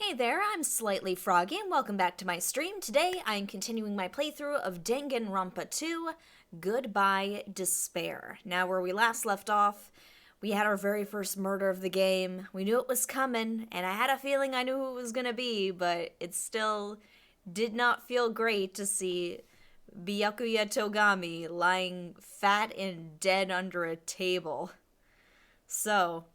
Hey there, I'm Slightly Froggy, and welcome back to my stream. Today, I'm continuing my playthrough of Danganronpa 2, Goodbye Despair. Now, where we last left off, we had our very first murder of the game. We knew it was coming, and I had a feeling I knew who it was gonna be, but it still did not feel great to see Byakuya Togami lying fat and dead under a table. So,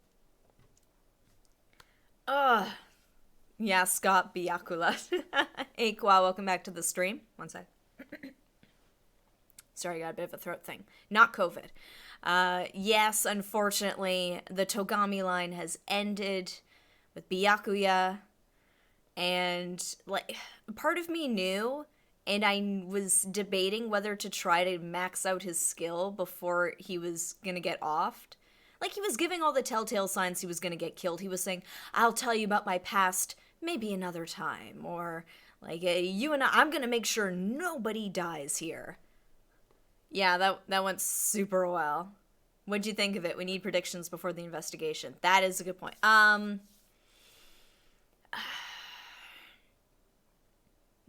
yeah, Scott Byakula. Hey, Kwa, welcome back to the stream. One sec. Sorry, I got a bit of a throat thing. Not COVID. Yes, unfortunately, the Togami line has ended with Byakuya. And, part of me knew, and I was debating whether to try to max out his skill before he was gonna get offed. He was giving all the telltale signs he was gonna get killed. He was saying, I'll tell you about my past maybe another time, or you and I'm gonna make sure nobody dies here. Yeah, that went super well. What'd you think of it? We need predictions before the investigation. That is a good point.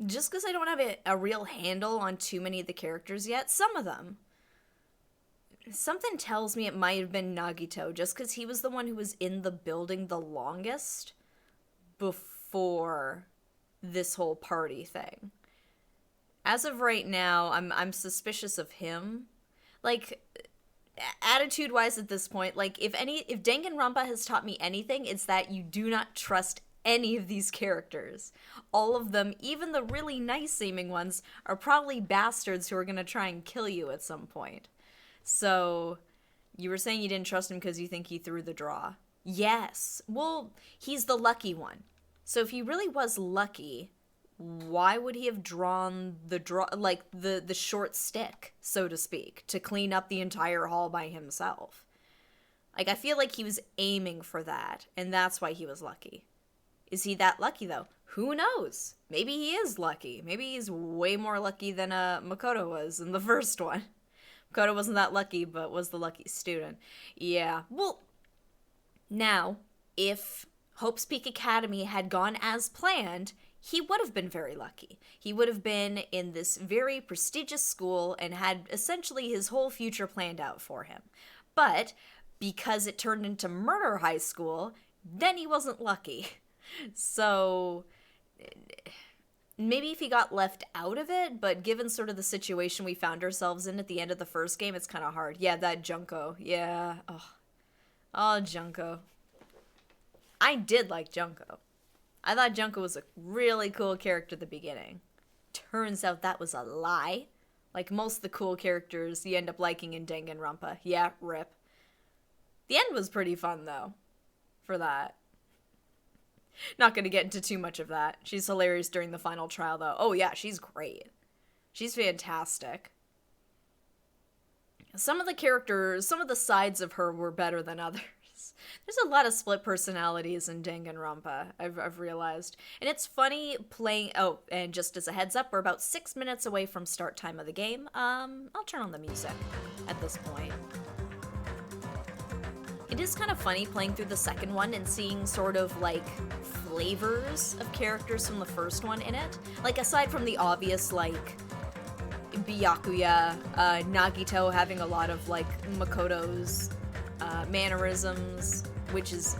Just because I don't have a real handle on too many of the characters yet, some of them. Something tells me it might have been Nagito, just because he was the one who was in the building the longest before this whole party thing. As of right now, I'm suspicious of him. Attitude-wise at this point, if Danganronpa has taught me anything, it's that you do not trust any of these characters. All of them, even the really nice-seeming ones, are probably bastards who are gonna try and kill you at some point. So, you were saying you didn't trust him because you think he threw the draw. Yes. Well, he's the lucky one. So if he really was lucky, why would he have drawn the the short stick, so to speak, to clean up the entire hall by himself? I feel like he was aiming for that, and that's why he was lucky. Is he that lucky, though? Who knows? Maybe he is lucky. Maybe he's way more lucky than Makoto was in the first one. Makoto wasn't that lucky, but was the lucky student. Yeah, well, now, if Hope's Peak Academy had gone as planned, he would have been very lucky. He would have been in this very prestigious school and had essentially his whole future planned out for him. But because it turned into murder high school, then he wasn't lucky. So maybe if he got left out of it, but given sort of the situation we found ourselves in at the end of the first game, it's kind of hard. Yeah, that Junko. Yeah. Oh, Junko. I did like Junko. I thought Junko was a really cool character at the beginning. Turns out that was a lie. Like most of the cool characters you end up liking in Danganronpa. Yeah, rip. The end was pretty fun, though, for that. Not gonna get into too much of that. She's hilarious during the final trial, though. Oh, yeah, she's great. She's fantastic. Some of the characters, some of the sides of her were better than others. There's a lot of split personalities in Danganronpa, I've realized. And it's funny playing... Oh, and just as a heads up, we're about 6 minutes away from start time of the game. I'll turn on the music at this point. It is kind of funny playing through the second one and seeing sort of, flavors of characters from the first one in it. Aside from the obvious, Byakuya, Nagito having a lot of, Makoto's mannerisms, which is,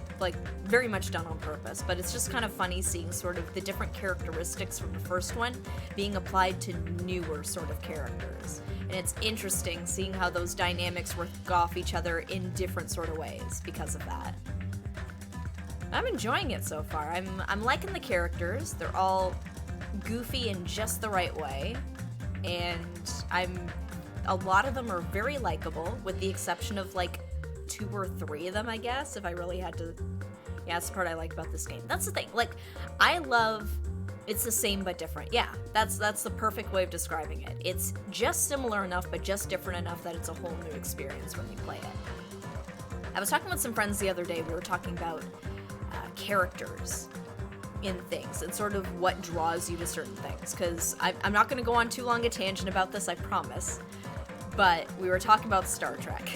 very much done on purpose. But it's just kind of funny seeing sort of the different characteristics from the first one being applied to newer sort of characters. And it's interesting seeing how those dynamics work off each other in different sort of ways because of that. I'm enjoying it so far. I'm liking the characters. They're all goofy in just the right way. And a lot of them are very likable, with the exception of, 2 or 3 of them, I guess, if I really had to... Yeah, that's the part I like about this game. That's the thing. I love... It's the same but different. Yeah, that's the perfect way of describing it. It's just similar enough, but just different enough that it's a whole new experience when you play it. I was talking with some friends the other day. We were talking about characters in things and sort of what draws you to certain things. Because I'm not going to go on too long a tangent about this, I promise. But we were talking about Star Trek.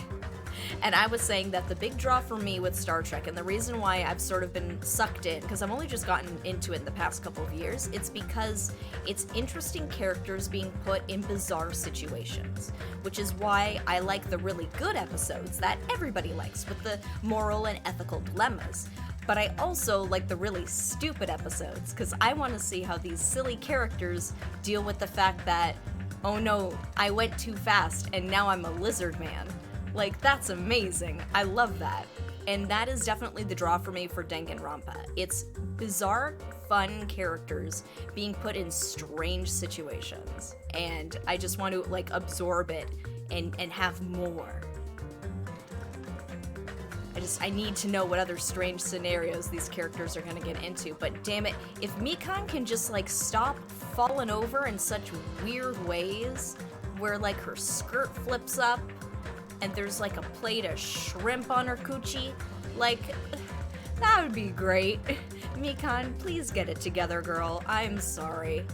And I was saying that the big draw for me with Star Trek, and the reason why I've sort of been sucked in, because I've only just gotten into it in the past couple of years, it's because it's interesting characters being put in bizarre situations, which is why I like the really good episodes that everybody likes, with the moral and ethical dilemmas. But I also like the really stupid episodes, because I want to see how these silly characters deal with the fact that, oh no, I went too fast and now I'm a lizard man. Like, that's amazing. I love that. And that is definitely the draw for me for Danganronpa. It's bizarre, fun characters being put in strange situations. And I just want to, like, absorb it and have more. I need to know what other strange scenarios these characters are gonna get into. But damn it, if Mikan can just, like, stop falling over in such weird ways, where, like, her skirt flips up, and there's like a plate of shrimp on her coochie, like, that would be great. Mikan, please get it together, girl. I'm sorry.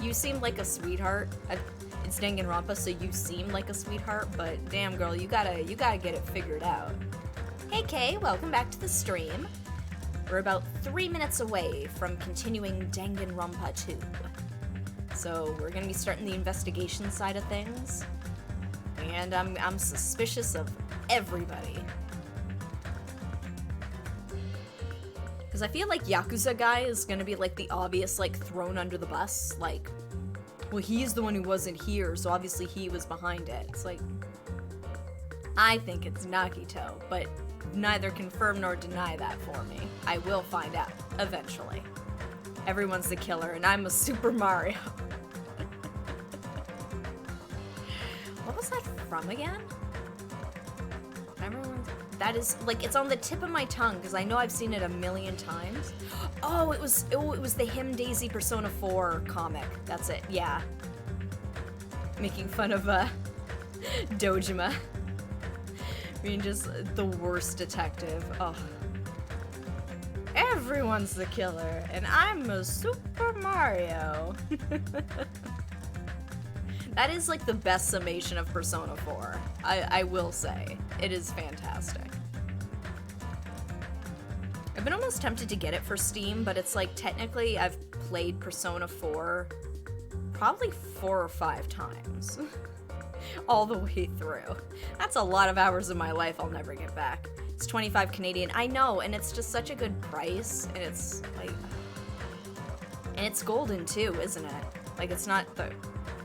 You seem like a sweetheart. It's Danganronpa, so you seem like a sweetheart, but damn, girl, you gotta get it figured out. Hey Kay, welcome back to the stream. We're about 3 minutes away from continuing Danganronpa 2. So we're gonna be starting the investigation side of things. And I'm suspicious of everybody. Because I feel like Yakuza guy is gonna be like the obvious, like, thrown under the bus. Like, well, he's the one who wasn't here, so obviously he was behind it. It's like, I think it's Nagito, but neither confirm nor deny that for me. I will find out, eventually. Everyone's the killer, and I'm a Super Mario. What was that from again? That is, like, it's on the tip of my tongue, because I know I've seen it a million times. Oh, it was the Him Daisy Persona 4 comic. That's it, yeah. Making fun of, Dojima. Being just the worst detective. Oh. Everyone's the killer, and I'm a Super Mario. That is, like, the best summation of Persona 4. I will say. It is fantastic. I've been almost tempted to get it for Steam, but it's like, technically, I've played Persona 4 probably 4 or 5 times. All the way through. That's a lot of hours of my life I'll never get back. It's 25 Canadian. I know, and it's just such a good price, and it's, like... And it's golden, too, isn't it? Like, it's not the...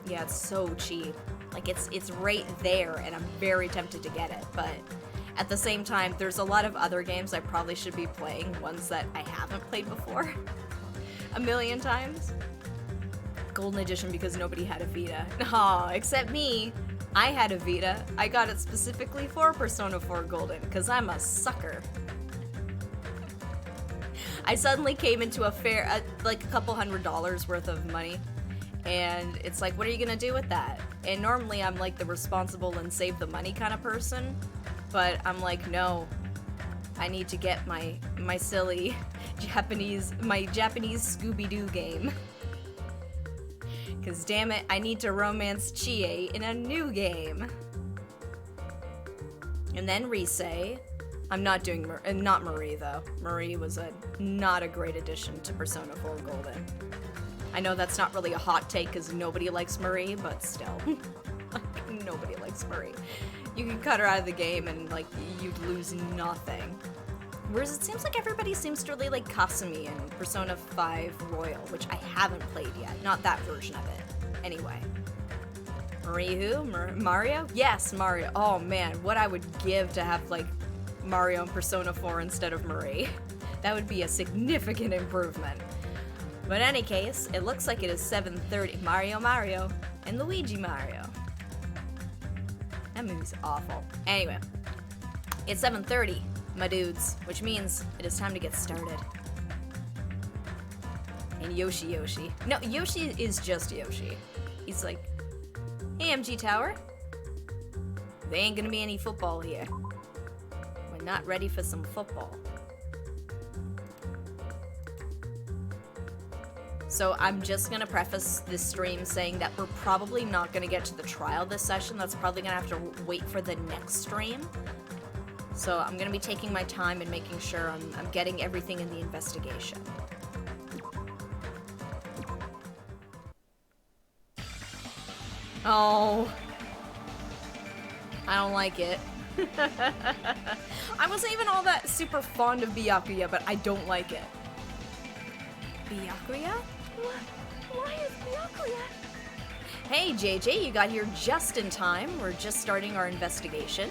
Yeah, it's so cheap. Like, it's right there, and I'm very tempted to get it, but at the same time, there's a lot of other games I probably should be playing, ones that I haven't played before a million times. Golden Edition because nobody had a Vita. Aw, except me. I had a Vita. I got it specifically for Persona 4 Golden, because I'm a sucker. I suddenly came into a fair, like a couple $100 worth of money. And it's like, what are you gonna do with that? And normally I'm like the responsible and save the money kind of person, but I'm like, no, I need to get my silly Japanese Scooby-Doo game. Cause damn it, I need to romance Chie in a new game. And then Risei. I'm not doing, not Marie though. Marie was not a great addition to Persona 4 Golden. I know that's not really a hot take because nobody likes Marie, but still. Nobody likes Marie. You can cut her out of the game and, like, you'd lose nothing. Whereas it seems like everybody seems to really like Kasumi in Persona 5 Royal, which I haven't played yet. Not that version of it. Anyway. Marie who? Mario? Yes, Mario. Oh man, what I would give to have, like, Mario in Persona 4 instead of Marie. That would be a significant improvement. But in any case, it looks like it is 7:30. Mario, and Luigi Mario. That movie's awful. Anyway, it's 7:30, my dudes, which means it is time to get started. And Yoshi. No, Yoshi is just Yoshi. He's like, hey, MG Tower. There ain't gonna be any football here. We're not ready for some football. So I'm just gonna preface this stream saying that we're probably not gonna get to the trial this session. That's probably gonna have to wait for the next stream. So I'm gonna be taking my time and making sure I'm getting everything in the investigation. Oh. I don't like it. I wasn't even all that super fond of Byakuya, but I don't like it. Byakuya? Why is Byakuya? Hey, JJ, you got here just in time. We're just starting our investigation.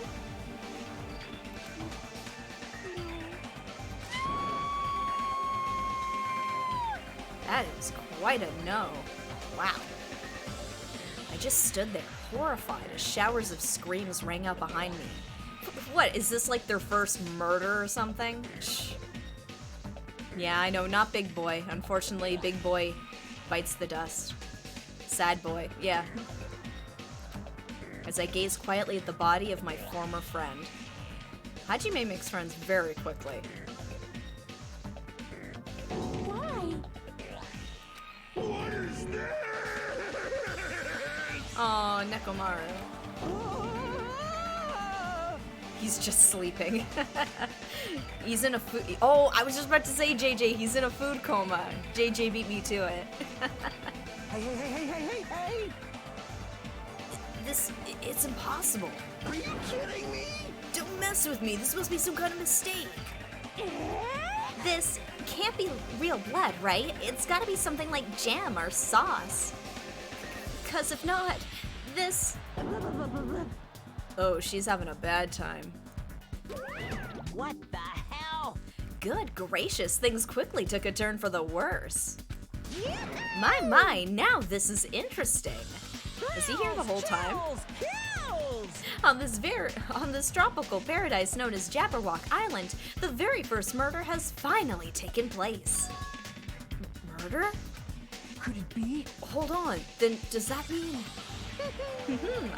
That is quite a no. Wow. I just stood there, horrified, as showers of screams rang out behind me. What, is this like their first murder or something? Shh. Yeah, I know, not Big Boy. Unfortunately, Big Boy bites the dust. Sad boy, yeah. As I gaze quietly at the body of my former friend. Hajime makes friends very quickly. Why? What is this? Oh, Nekomaru. He's just sleeping. He's in a food... Oh, I was just about to say, JJ, he's in a food coma. JJ beat me to it. Hey! It's impossible. Are you kidding me? Don't mess with me. This must be some kind of mistake. This can't be real blood, right? It's gotta be something like jam or sauce. Because if not, this... Oh, she's having a bad time. What the hell? Good gracious, things quickly took a turn for the worse. My, now this is interesting. Was he here the whole time? Kills! On this tropical paradise known as Jabberwock Island, the very first murder has finally taken place. Murder? Could it be? Hold on, then does that mean...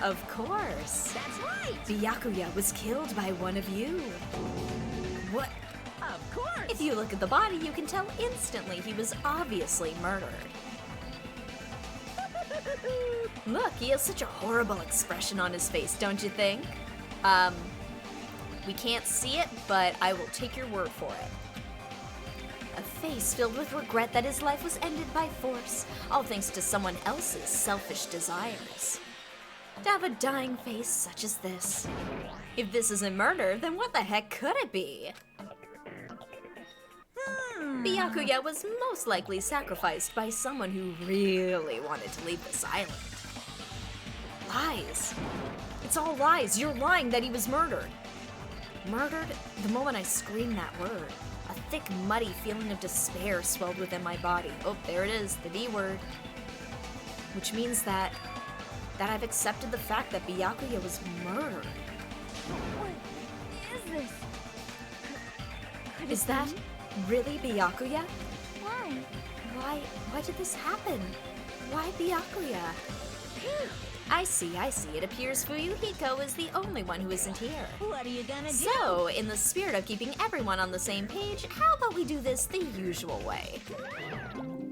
Of course. That's right! Byakuya was killed by one of you. What? Of course! If you look at the body, you can tell instantly he was obviously murdered. Look, he has such a horrible expression on his face, don't you think? We can't see it, but I will take your word for it. A face filled with regret that his life was ended by force, all thanks to someone else's selfish desires. To have a dying face such as this. If this isn't murder, then what the heck could it be? Byakuya was most likely sacrificed by someone who really wanted to leave this island. Lies. It's all lies. You're lying that he was murdered. Murdered the moment I screamed that word. A thick, muddy feeling of despair swelled within my body. Oh, there it is, the D word. Which means that I've accepted the fact that Byakuya was murdered. What is this? Could Is it that be? really Byakuya? Why? Why did this happen? Why Byakuya? I see. It appears Fuyuhiko is the only one who isn't here. What are you gonna do? So, in the spirit of keeping everyone on the same page, how about we do this the usual way?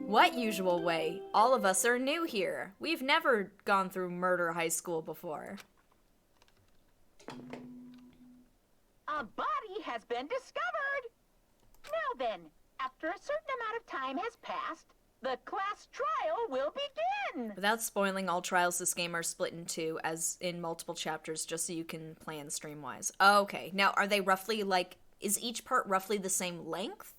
What usual way? All of us are new here. We've never gone through murder high school before. A body has been discovered! Now then, after a certain amount of time has passed, the class trial will begin! Without spoiling, all trials this game are split in two, as in multiple chapters, just so you can plan stream-wise. Okay, now are they roughly is each part roughly the same length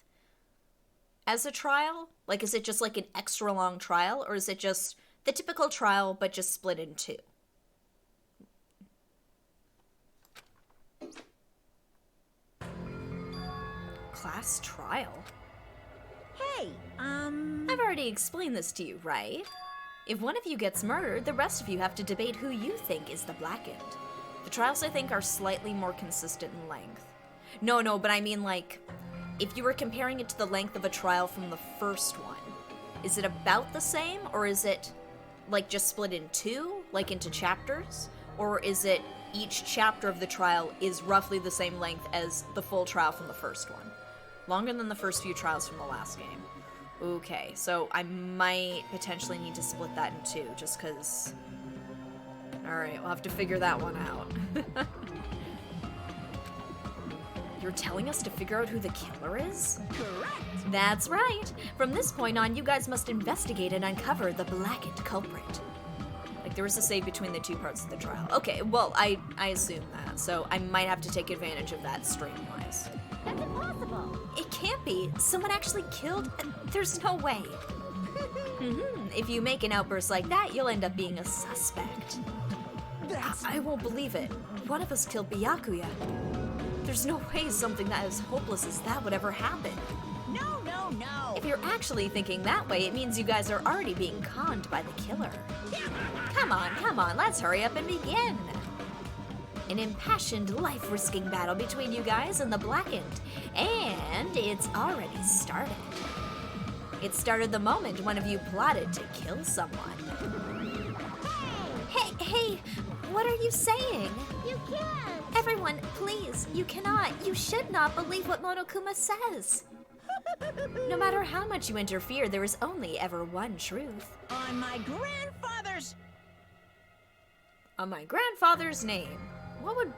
as a trial? Like, is it just like an extra long trial, or is it just the typical trial but just split in two? Class trial? Hey, I've already explained this to you, right? If one of you gets murdered, the rest of you have to debate who you think is the blackened. The trials, I think, are slightly more consistent in length. No, but I mean, like, if you were comparing it to the length of a trial from the first one, is it about the same, or is it, like, just split in two, like into chapters? Or is it each chapter of the trial is roughly the same length as the full trial from the first one? Longer than the first few trials from the last game. Okay, so I might potentially need to split that in two, just because... Alright, we'll have to figure that one out. You're telling us to figure out who the killer is? Correct. That's right. From this point on, you guys must investigate and uncover the blackened culprit. Like, there was a save between the two parts of the trial. Okay, well, I assume that, so I might have to take advantage of that stream-wise. That's impossible. It can't be. Someone actually killed? There's no way. If you make an outburst like that, you'll end up being a suspect. I won't believe it. One of us killed Byakuya. There's no way something that as hopeless as that would ever happen. No, no, no. If you're actually thinking that way, it means you guys are already being conned by the killer. Come on, let's hurry up and begin. An impassioned, life-risking battle between you guys and the Blackened. And it's already started. It started the moment one of you plotted to kill someone. Hey, what are you saying? You can't. Everyone, please, you cannot, you should not believe what Monokuma says. No matter how much you interfere, there is only ever one truth. On my grandfather's... On my grandfather's name. What would...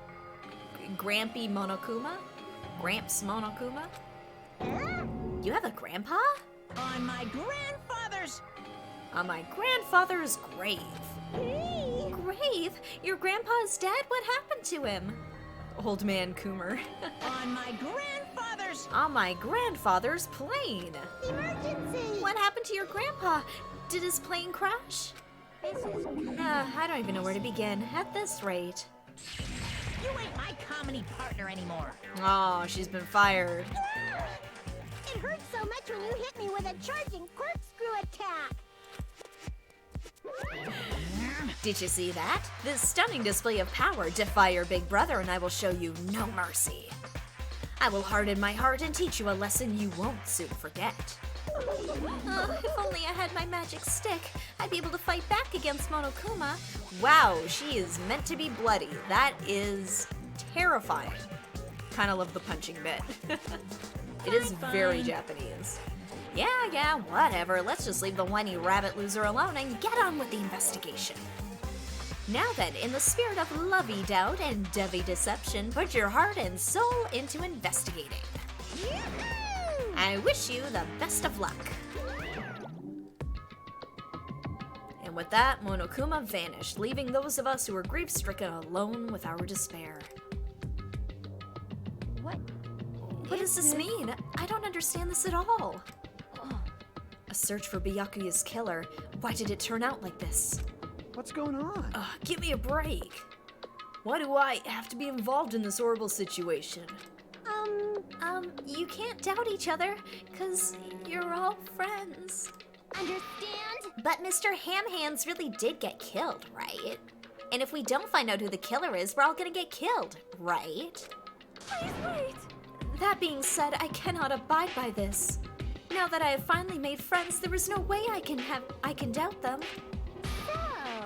Grampy Monokuma? Gramps Monokuma? You have a grandpa? On my grandfather's... On my grandfather's grave. Grave? Your grandpa is dead? What happened to him? Old man Coomer. On my grandfather's... On my grandfather's plane. Emergency. What happened to your grandpa? Did his plane crash? This is... I don't even know where to begin. At this rate. You ain't my comedy partner anymore. Oh, she's been fired. It hurts so much when you hit me with a charging corkscrew attack. Did you see that? This stunning display of power, defy your big brother and I will show you no mercy. I will harden my heart and teach you a lesson you won't soon forget. If only I had my magic stick, I'd be able to fight back against Monokuma. Wow, she is meant to be bloody. That is terrifying. Kind of love the punching bit. It is very Japanese. Yeah, whatever. Let's just leave the whiny rabbit loser alone and get on with the investigation. Now then, in the spirit of lovey-doubt and dovey deception, put your heart and soul into investigating. I wish you the best of luck. And with that, Monokuma vanished, leaving those of us who were grief-stricken alone with our despair. What does this mean? I don't understand this at all. A search for Byakuya's killer. Why did it turn out like this? What's going on? Give me a break. Why do I have to be involved in this horrible situation? You can't doubt each other, 'cause you're all friends. Understand? But Mr. Hamhands really did get killed, right? And if we don't find out who the killer is, we're all gonna get killed, right? Please wait. That being said, I cannot abide by this. Now that I have finally made friends, there is no way I can doubt them.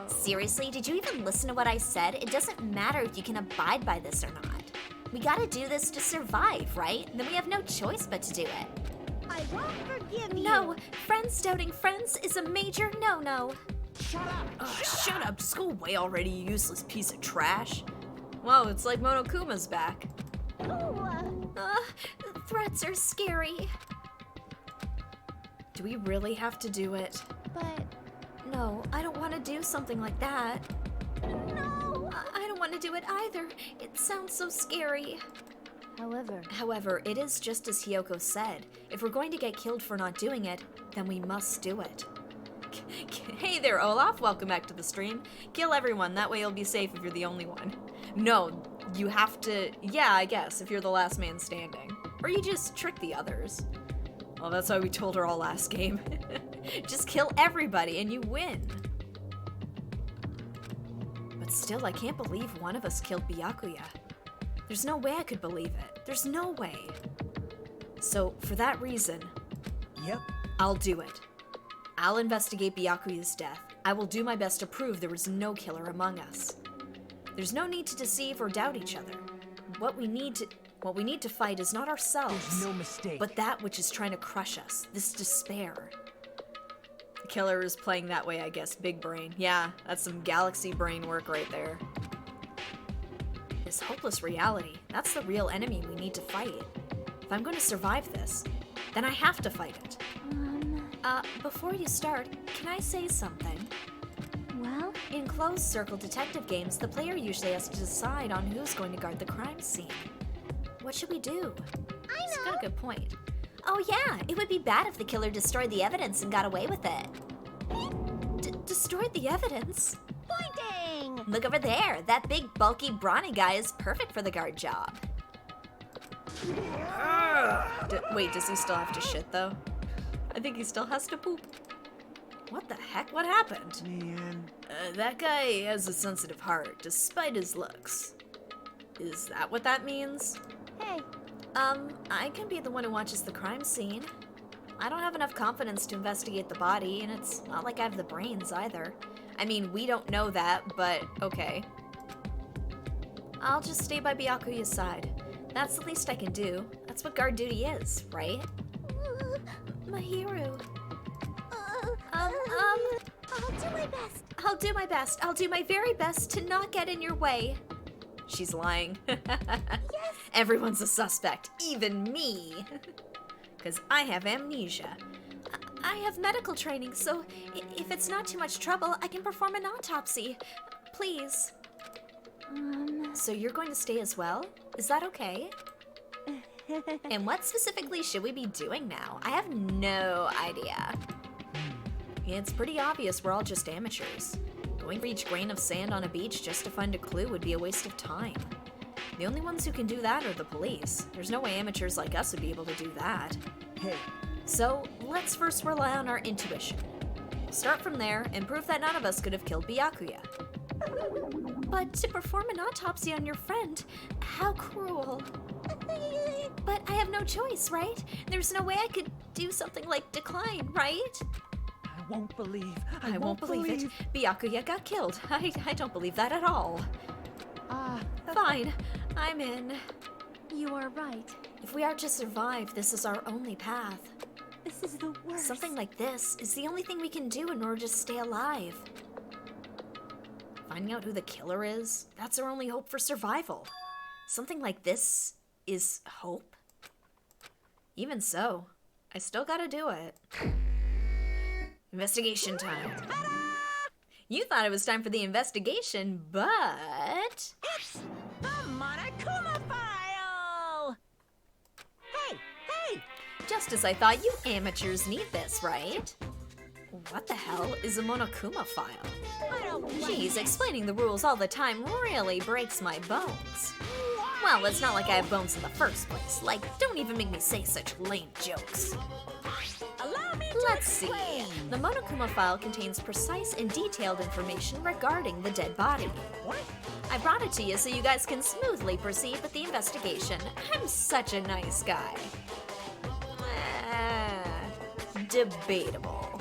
So, Seriously, did you even listen to what I said? It doesn't matter if you can abide by this or not. We gotta do this to survive, right? Then we have no choice but to do it. I won't forgive you. No, friends doubting friends is a major no-no. Shut up! Shut up! Just go away already, you useless piece of trash. Whoa, it's like Monokuma's back. Threats are scary. Do we really have to do it? But No, I don't want to do something like that. no. I don't want to do it either. It sounds so scary. However, it is just as Hiyoko said. If we're going to get killed for not doing it, then we must do it. Hey there, Olaf. Welcome back to the stream. Kill everyone. That way you'll be safe if you're the only one. No, you have to... Yeah, I guess, if you're the last man standing. Or you just trick the others. Well, that's why we told her all last game. Just kill everybody and you win. But still, I can't believe one of us killed Byakuya. There's no way I could believe it. There's no way. So, for that reason, Yep. I'll do it. I'll investigate Byakuya's death. I will do my best to prove there was no killer among us. There's no need to deceive or doubt each other. What we need to fight is not ourselves, There's no mistake. but that which is trying to crush us, this despair. The killer is playing that way, I guess. Big brain. Yeah, that's some galaxy brain work right there. This hopeless reality, that's the real enemy we need to fight. If I'm going to survive this, then I have to fight it. Before you start, can I say something? Well, In closed circle detective games, the player usually has to decide on who's going to guard the crime scene. What should we do? He's got a good point. Oh yeah, it would be bad if the killer destroyed the evidence and got away with it. Destroyed the evidence? pointing! Look over there. That big, bulky, brawny guy is perfect for the guard job. Wait, does he still have to shit, though? I think he still has to poop. What the heck? What happened? Man. That guy has a sensitive heart, despite his looks. Is that what that means? Hey, I can be the one who watches the crime scene. I don't have enough confidence to investigate the body, and it's not like I have the brains either. I mean, we don't know that, but okay. I'll just stay by Byakuya's side. That's the least I can do. That's what guard duty is, right? Mahiru. I'll do my best. I'll do my best. I'll do my very best to not get in your way. She's lying. Yes. Everyone's a suspect, even me. Because I have amnesia. I have medical training, so if it's not too much trouble, I can perform an autopsy. Please. So you're going to stay as well? Is that okay? And what specifically should we be doing now? I have no idea. It's pretty obvious we're all just amateurs. Going for each grain of sand on a beach just to find a clue would be a waste of time. The only ones who can do that are the police. There's no way amateurs like us would be able to do that. Hey, So let's first rely on our intuition. Start from there and prove that none of us could have killed Byakuya. But to perform an autopsy on your friend, how cruel. But I have no choice, right? There's no way I could do something like decline, right? I won't believe. I won't believe it. Byakuya got killed. I don't believe that at all. Fine, I'm in. You are right. If we are to survive, this is our only path. This is the worst. Something like this is the only thing we can do in order to stay alive. Finding out who the killer is, that's our only hope for survival. Something like this is hope? Even so, I still gotta do it. Investigation time. You thought it was time for the investigation, but... It's the Monokuma file! Hey! Just as I thought, you amateurs need this, right? What the hell is a Monokuma file? I don't Jeez, explaining the rules all the time really breaks my bones. Well, it's not like I have bones in the first place. Like, don't even make me say such lame jokes. Allow me Let's see. The Monokuma file contains precise and detailed information regarding the dead body. What? I brought it to you so you guys can smoothly proceed with the investigation. I'm such a nice guy. Debatable.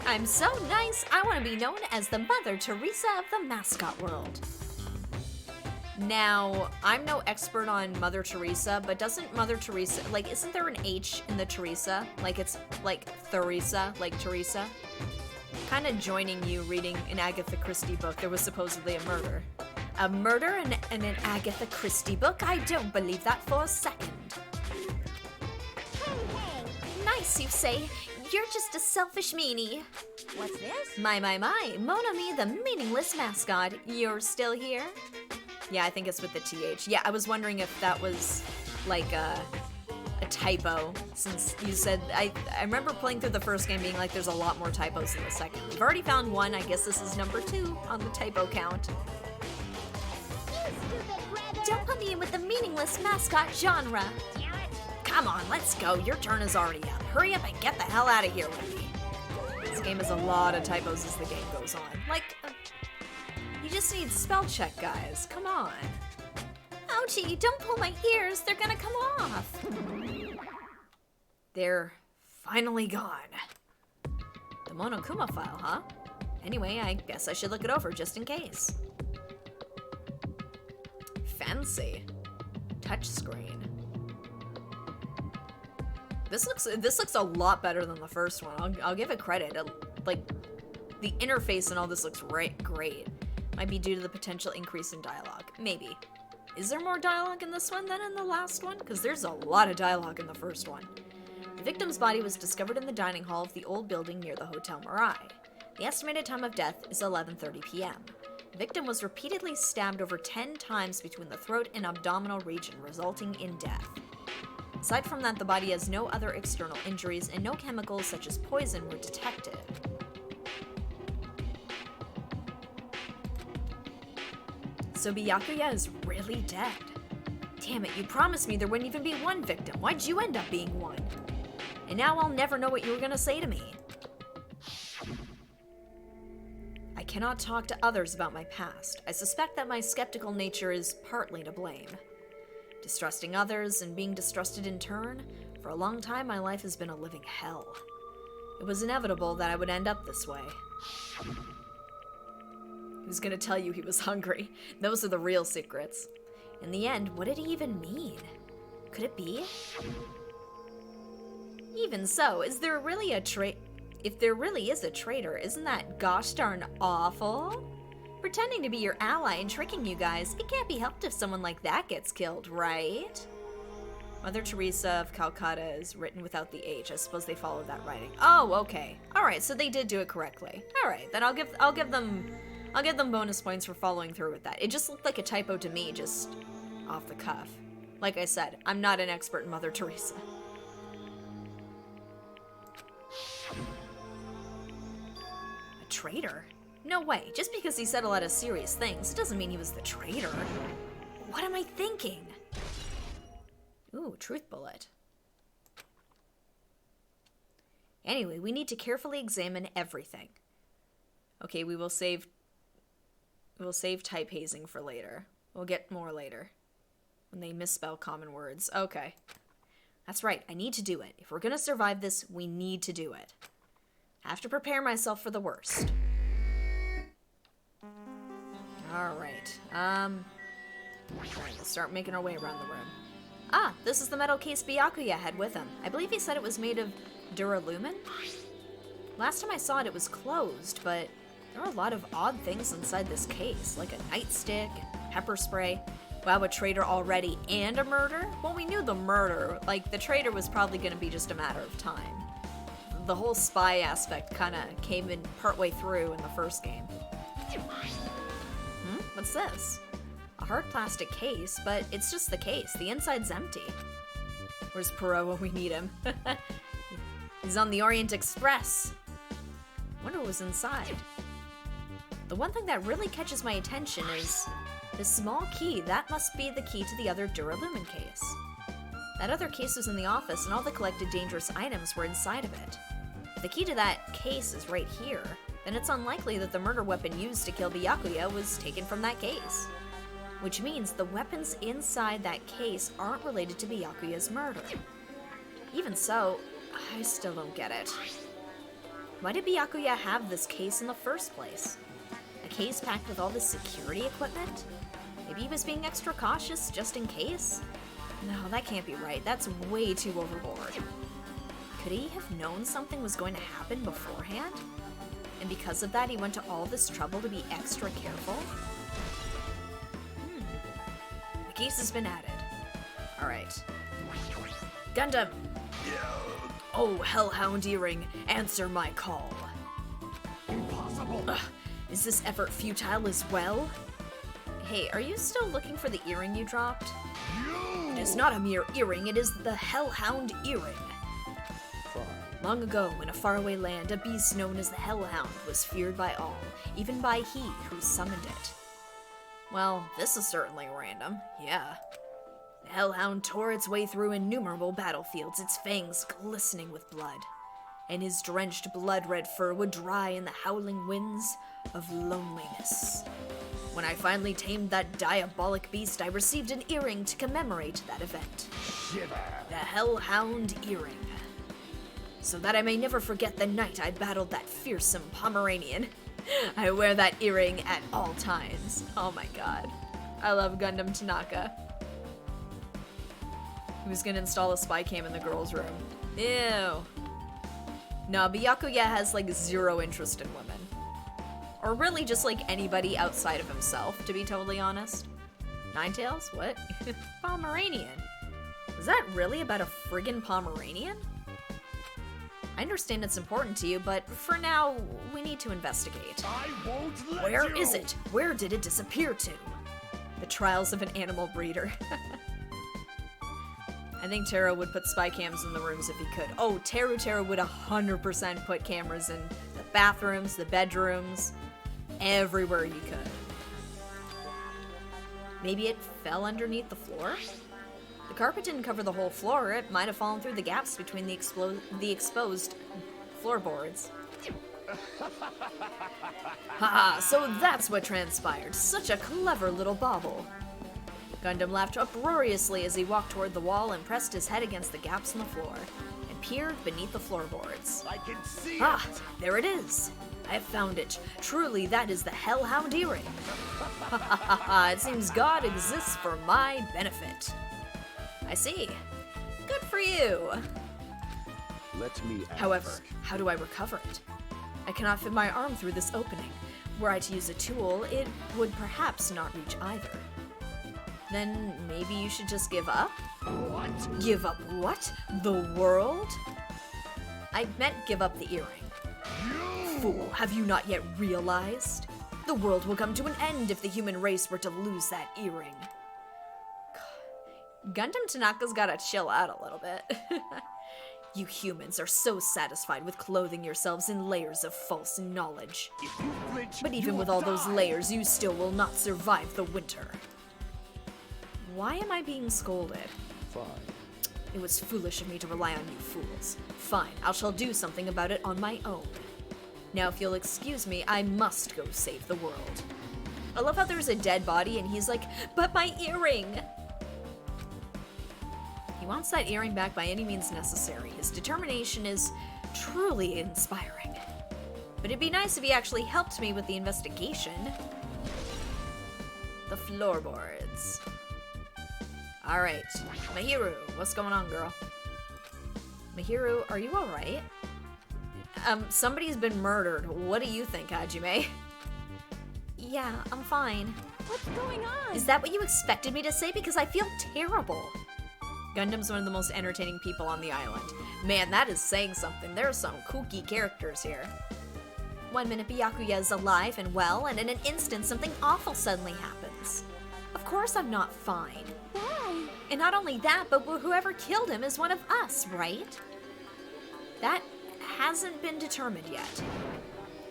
I'm so nice, I want to be known as the Mother Teresa of the mascot world. Now, I'm no expert on Mother Teresa, but doesn't Mother Teresa, like, isn't there an H in the Teresa? Like, it's like Theresa, like Teresa? Kind of joining you reading an Agatha Christie book. There was supposedly a murder. A murder in an Agatha Christie book? I don't believe that for a second. Nice, you say. You're just a selfish meanie. What's this? My, Monami, the meaningless mascot. You're still here? Yeah, I think it's with the TH. Yeah, I was wondering if that was like a typo, since you said, I remember playing through the first game being like there's a lot more typos than the second. We've already found one, I guess this is number 2 on the typo count. You stupid brother. Don't put me in with the meaningless mascot genre. Come on, let's go. Your turn is already up. Hurry up and get the hell out of here with me. This game has a lot of typos as the game goes on. Like, you just need spell check, guys. Come on. Ouchie, don't pull my ears. They're gonna come off. They're finally gone. The Monokuma file, huh? Anyway, I guess I should look it over just in case. Fancy. Touchscreen. This looks a lot better than the first one. I'll give it credit. Like, the interface and all this looks great. Might be due to the potential increase in dialogue. Maybe. Is there more dialogue in this one than in the last one? Because there's a lot of dialogue in the first one. The victim's body was discovered in the dining hall of the old building near the Hotel Mirai. The estimated time of death is 11:30 p.m. The victim was repeatedly stabbed over 10 times between the throat and abdominal region, resulting in death. Aside from that, the body has no other external injuries and no chemicals such as poison were detected. So Byakuya is really dead. Damn it, you promised me there wouldn't even be one victim. Why'd you end up being one? And now I'll never know what you were gonna say to me. I cannot talk to others about my past. I suspect that my skeptical nature is partly to blame. Distrusting others and being distrusted in turn, for a long time my life has been a living hell. It was inevitable that I would end up this way. He was gonna tell you he was hungry. Those are the real secrets. In the end, what did he even mean? Could it be? Even so, is there really a if there really is a traitor, isn't that gosh darn awful? Pretending to be your ally and tricking you guys, it can't be helped if someone like that gets killed, right? Mother Teresa of Calcutta is written without the H. I suppose they followed that writing. Oh, okay. Alright, so they did do it correctly. Alright, then I'll give them bonus points for following through with that. It just looked like a typo to me, just off the cuff. Like I said, I'm not an expert in Mother Teresa. A traitor? No way. Just because he said a lot of serious things, it doesn't mean he was the traitor. What am I thinking? Ooh, truth bullet. Anyway, we need to carefully examine everything. Okay, we will save type hazing for later. We'll get more later. When they misspell common words. Okay. That's right, I need to do it. If we're gonna survive this, we need to do it. I have to prepare myself for the worst. Alright, we'll start making our way around the room. Ah, this is the metal case Byakuya had with him. I believe he said it was made of duralumin? Last time I saw it, it was closed, but there are a lot of odd things inside this case, like a nightstick and pepper spray. Wow, a traitor already and a murder? Well, we knew the murder. Like, the traitor was probably gonna be just a matter of time. The whole spy aspect kinda came in partway through in the first game. What's this? A hard plastic case, but it's just the case. The inside's empty. Where's Perot when we need him? He's on the Orient Express. Wonder what was inside. The one thing that really catches my attention is this small key. That must be the key to the other duralumin case. That other case was in the office, and all the collected dangerous items were inside of it. If the key to that case is right here, then it's unlikely that the murder weapon used to kill Byakuya was taken from that case. Which means the weapons inside that case aren't related to Byakuya's murder. Even so, I still don't get it. Why did Byakuya have this case in the first place? A case packed with all this security equipment? Maybe he was being extra cautious just in case? No, that can't be right. That's way too overboard. Could he have known something was going to happen beforehand? And because of that, he went to all this trouble to be extra careful? The case has been added. Alright. Gundam! Oh, Hellhound Earring, answer my call. Impossible. Is this effort futile as well? Hey, are you still looking for the earring you dropped? It is not a mere earring, it is the Hellhound Earring. Long ago, in a faraway land, a beast known as the Hellhound was feared by all, even by he who summoned it. Well, this is certainly random, yeah. The Hellhound tore its way through innumerable battlefields, its fangs glistening with blood, and his drenched blood-red fur would dry in the howling winds of loneliness. When I finally tamed that diabolic beast, I received an earring to commemorate that event. Shiver. The Hellhound Earring. So that I may never forget the night I battled that fearsome Pomeranian. I wear that earring at all times. Oh my god. I love Gundam Tanaka. He was gonna install a spy cam in the girls' room. Ew. No, Byakuya has like zero interest in women. Or really just like anybody outside of himself, to be totally honest. Ninetales? What? Pomeranian. Is that really about a friggin' Pomeranian? I understand it's important to you, but for now, we need to investigate. I won't let Where you. is it? Where did it disappear to? The trials of an animal breeder. I think Taro would put spy cams in the rooms if he could. Oh, Taro would 100% put cameras in the bathrooms, the bedrooms, everywhere you could. Maybe it fell underneath the floor? The carpet didn't cover the whole floor. It might have fallen through the gaps between the exposed floorboards. Haha, so that's what transpired. Such a clever little bauble. Gundam laughed uproariously as he walked toward the wall and pressed his head against the gaps in the floor and peered beneath the floorboards. I can see Ah, it. there it is. I have found it. Truly, that is the Hellhound Earring. Ha ha ha ha, it seems God exists for my benefit. I see. Good for you. Let me ask. However, how do I recover it? I cannot fit my arm through this opening. Were I to use a tool, it would perhaps not reach either. Then maybe you should just give up? What? Give up what? The world? I meant give up the earring. Fool, have you not yet realized? The world will come to an end if the human race were to lose that earring. Gundam Tanaka's gotta chill out a little bit. You humans are so satisfied with clothing yourselves in layers of false knowledge. If you flinch, But even you'll with all those die. layers, you still will not survive the winter. Why am I being scolded? Fine. It was foolish of me to rely on you fools. Fine, I shall do something about it on my own. Now, if you'll excuse me, I must go save the world. I love how there's a dead body and he's like, but my earring! He wants that earring back by any means necessary. His determination is truly inspiring. But it'd be nice if he actually helped me with the investigation. The floorboards. Alright, Mahiru, what's going on, girl? Mahiru, are you alright? Somebody's been murdered. What do you think, Hajime? Yeah, I'm fine. What's going on? Is that what you expected me to say? Because I feel terrible. Gundam's one of the most entertaining people on the island. Man, that is saying something. There are some kooky characters here. 1 minute Byakuya is alive and well, and in an instant something awful suddenly happens. Of course I'm not fine. Why? And not only that, but whoever killed him is one of us, right? That hasn't been determined yet.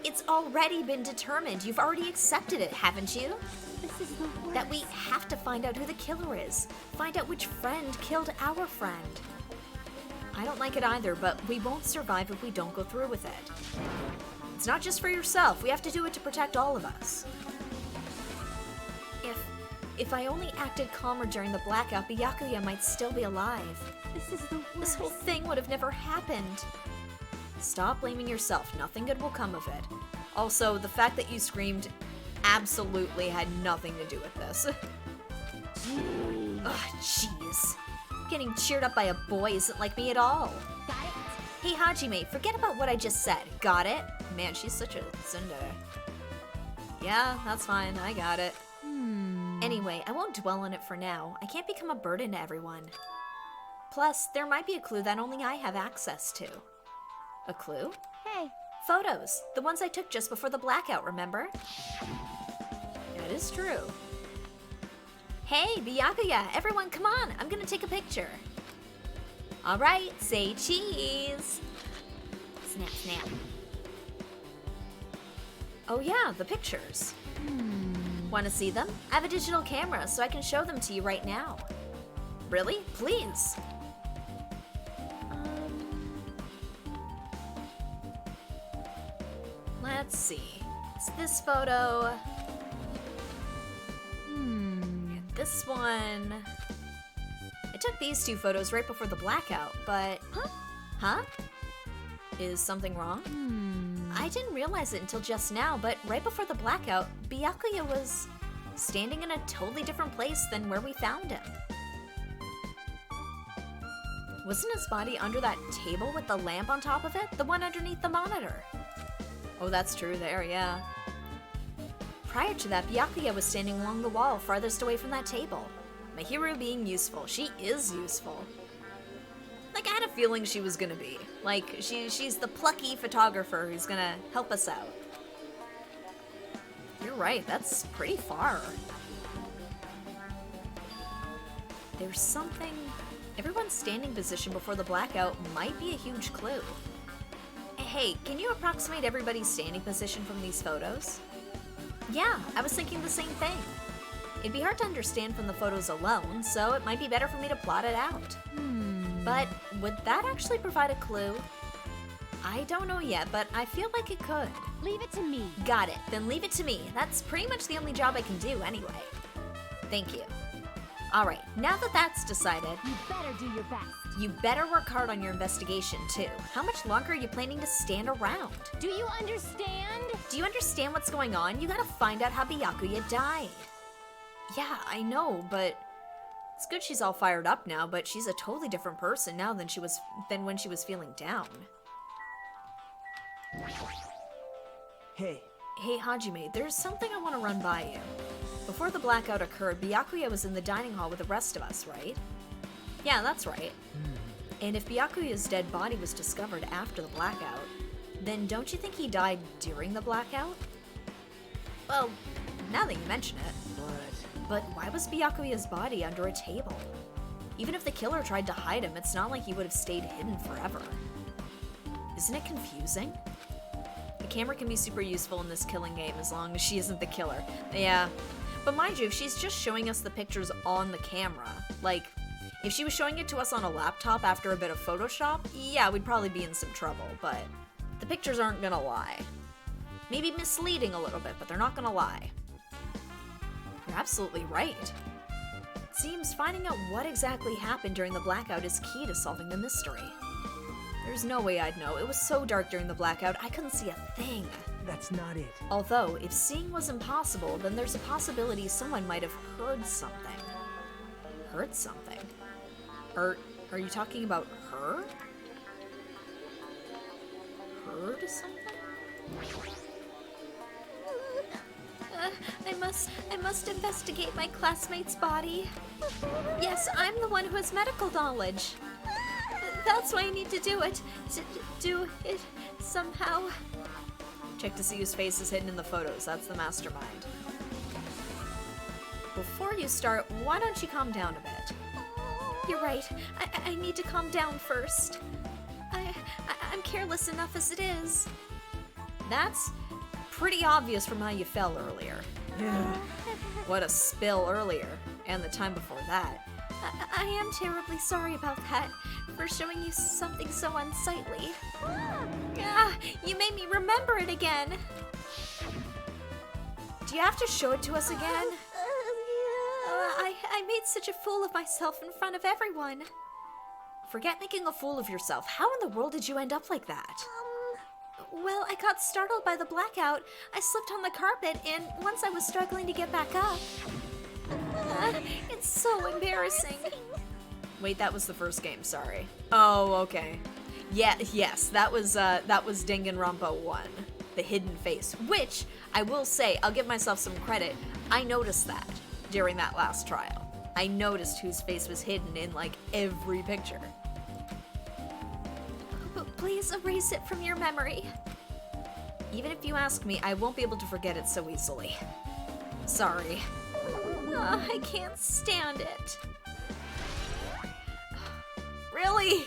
It's already been determined. You've already accepted it, haven't you? This is the worst. That we have to find out who the killer is. Find out which friend killed our friend. I don't like it either, but we won't survive if we don't go through with it. It's not just for yourself. We have to do it to protect all of us. If I only acted calmer during the blackout, Byakuya might still be alive. This is the worst. This whole thing would have never happened. Stop blaming yourself. Nothing good will come of it. Also, the fact that you screamed absolutely had nothing to do with this. Ugh, jeez. Getting cheered up by a boy isn't like me at all. Got it? Hey, Hajime, forget about what I just said. Got it? Man, she's such a tsundere. Yeah, that's fine. I got it. Anyway, I won't dwell on it for now. I can't become a burden to everyone. Plus, there might be a clue that only I have access to. A clue? Hey, Photos. The ones I took just before the blackout, remember? That is true. Hey, Byakuya, everyone come on. I'm gonna take a picture. All right, say cheese. Snap, snap. Oh yeah, the pictures. Want to see them? I have a digital camera, so I can show them to you right now. Really? Please. Let's see. It's this photo. And this one. I took these two photos right before the blackout, but... Huh? Is something wrong? I didn't realize it until just now, but right before the blackout, Byakuya was standing in a totally different place than where we found him. Wasn't his body under that table with the lamp on top of it? The one underneath the monitor. Oh, that's true there, yeah. Prior to that, Byakuya was standing along the wall farthest away from that table. Mahiru being useful. She is useful. Like, I had a feeling she was gonna be. Like, she's the plucky photographer who's gonna help us out. You're right, that's pretty far. There's something... Everyone's standing position before the blackout might be a huge clue. Hey, can you approximate everybody's standing position from these photos? Yeah, I was thinking the same thing. It'd be hard to understand from the photos alone, so it might be better for me to plot it out. But would that actually provide a clue? I don't know yet, but I feel like it could. Leave it to me. Got it, then leave it to me. That's pretty much the only job I can do anyway. Thank you. Alright, now that that's decided, You better do your best. you better work hard on your investigation too. How much longer are you planning to stand around? Do you understand? Do you understand what's going on? You gotta find out how Byakuya died. Yeah, I know, but it's good she's all fired up now, but she's a totally different person now than when she was feeling down. Hey, Hey, Hajime, there's something I want to run by you. Before the blackout occurred, Byakuya was in the dining hall with the rest of us, right? Yeah, that's right. And if Byakuya's dead body was discovered after the blackout, then don't you think he died during the blackout? Well, now that you mention it. But why was Byakuya's body under a table? Even if the killer tried to hide him, it's not like he would have stayed hidden forever. Isn't it confusing? The camera can be super useful in this killing game as long as she isn't the killer. Yeah. But mind you, if she's just showing us the pictures on the camera, like, if she was showing it to us on a laptop after a bit of Photoshop, yeah, we'd probably be in some trouble, but the pictures aren't gonna lie. Maybe misleading a little bit, but they're not gonna lie. You're absolutely right. It seems finding out what exactly happened during the blackout is key to solving the mystery. There's no way I'd know. It was so dark during the blackout, I couldn't see a thing. that's not it. Although, if seeing was impossible, then there's a possibility someone might have heard something. Heard something? Are you talking about her? Heard something? I must investigate my classmate's body. Yes, I'm the one who has medical knowledge. That's why I need to do it. Do it somehow. Check to see whose face is hidden in the photos. That's the mastermind. Before you start, why don't you calm down a bit? You're right. I need to calm down first. I'm careless enough as it is. That's pretty obvious from how you fell earlier. Yeah. What a spill earlier, and the time before that. I am terribly sorry about that, for showing you something so unsightly. Ah, you made me remember it again. Do you have to show it to us again? I made such a fool of myself in front of everyone. Forget making a fool of yourself. How in the world did you end up like that? Well, I got startled by the blackout. I slipped on the carpet, and once I was struggling to get back up. It's so embarrassing. Wait, that was the first game, sorry. Oh, okay. Yeah, yes, that was Danganronpa 1, the hidden face, which, I will say, I'll give myself some credit, I noticed that during that last trial. I noticed whose face was hidden in, like, every picture. But please erase it from your memory. Even if you ask me, I won't be able to forget it so easily. Sorry. I can't stand it. Really?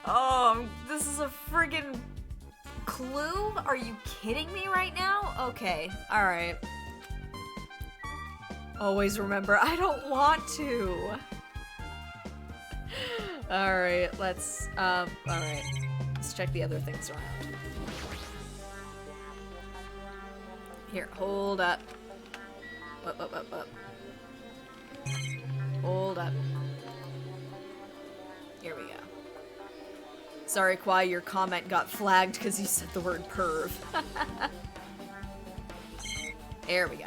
Oh, this is a friggin' clue? Are you kidding me right now? Okay, alright. Always remember, I don't want to. Alright, let's check the other things around. Here, hold up. Up. Hold up. Here we go. Sorry, Kwai, your comment got flagged because you said the word perv. There we go.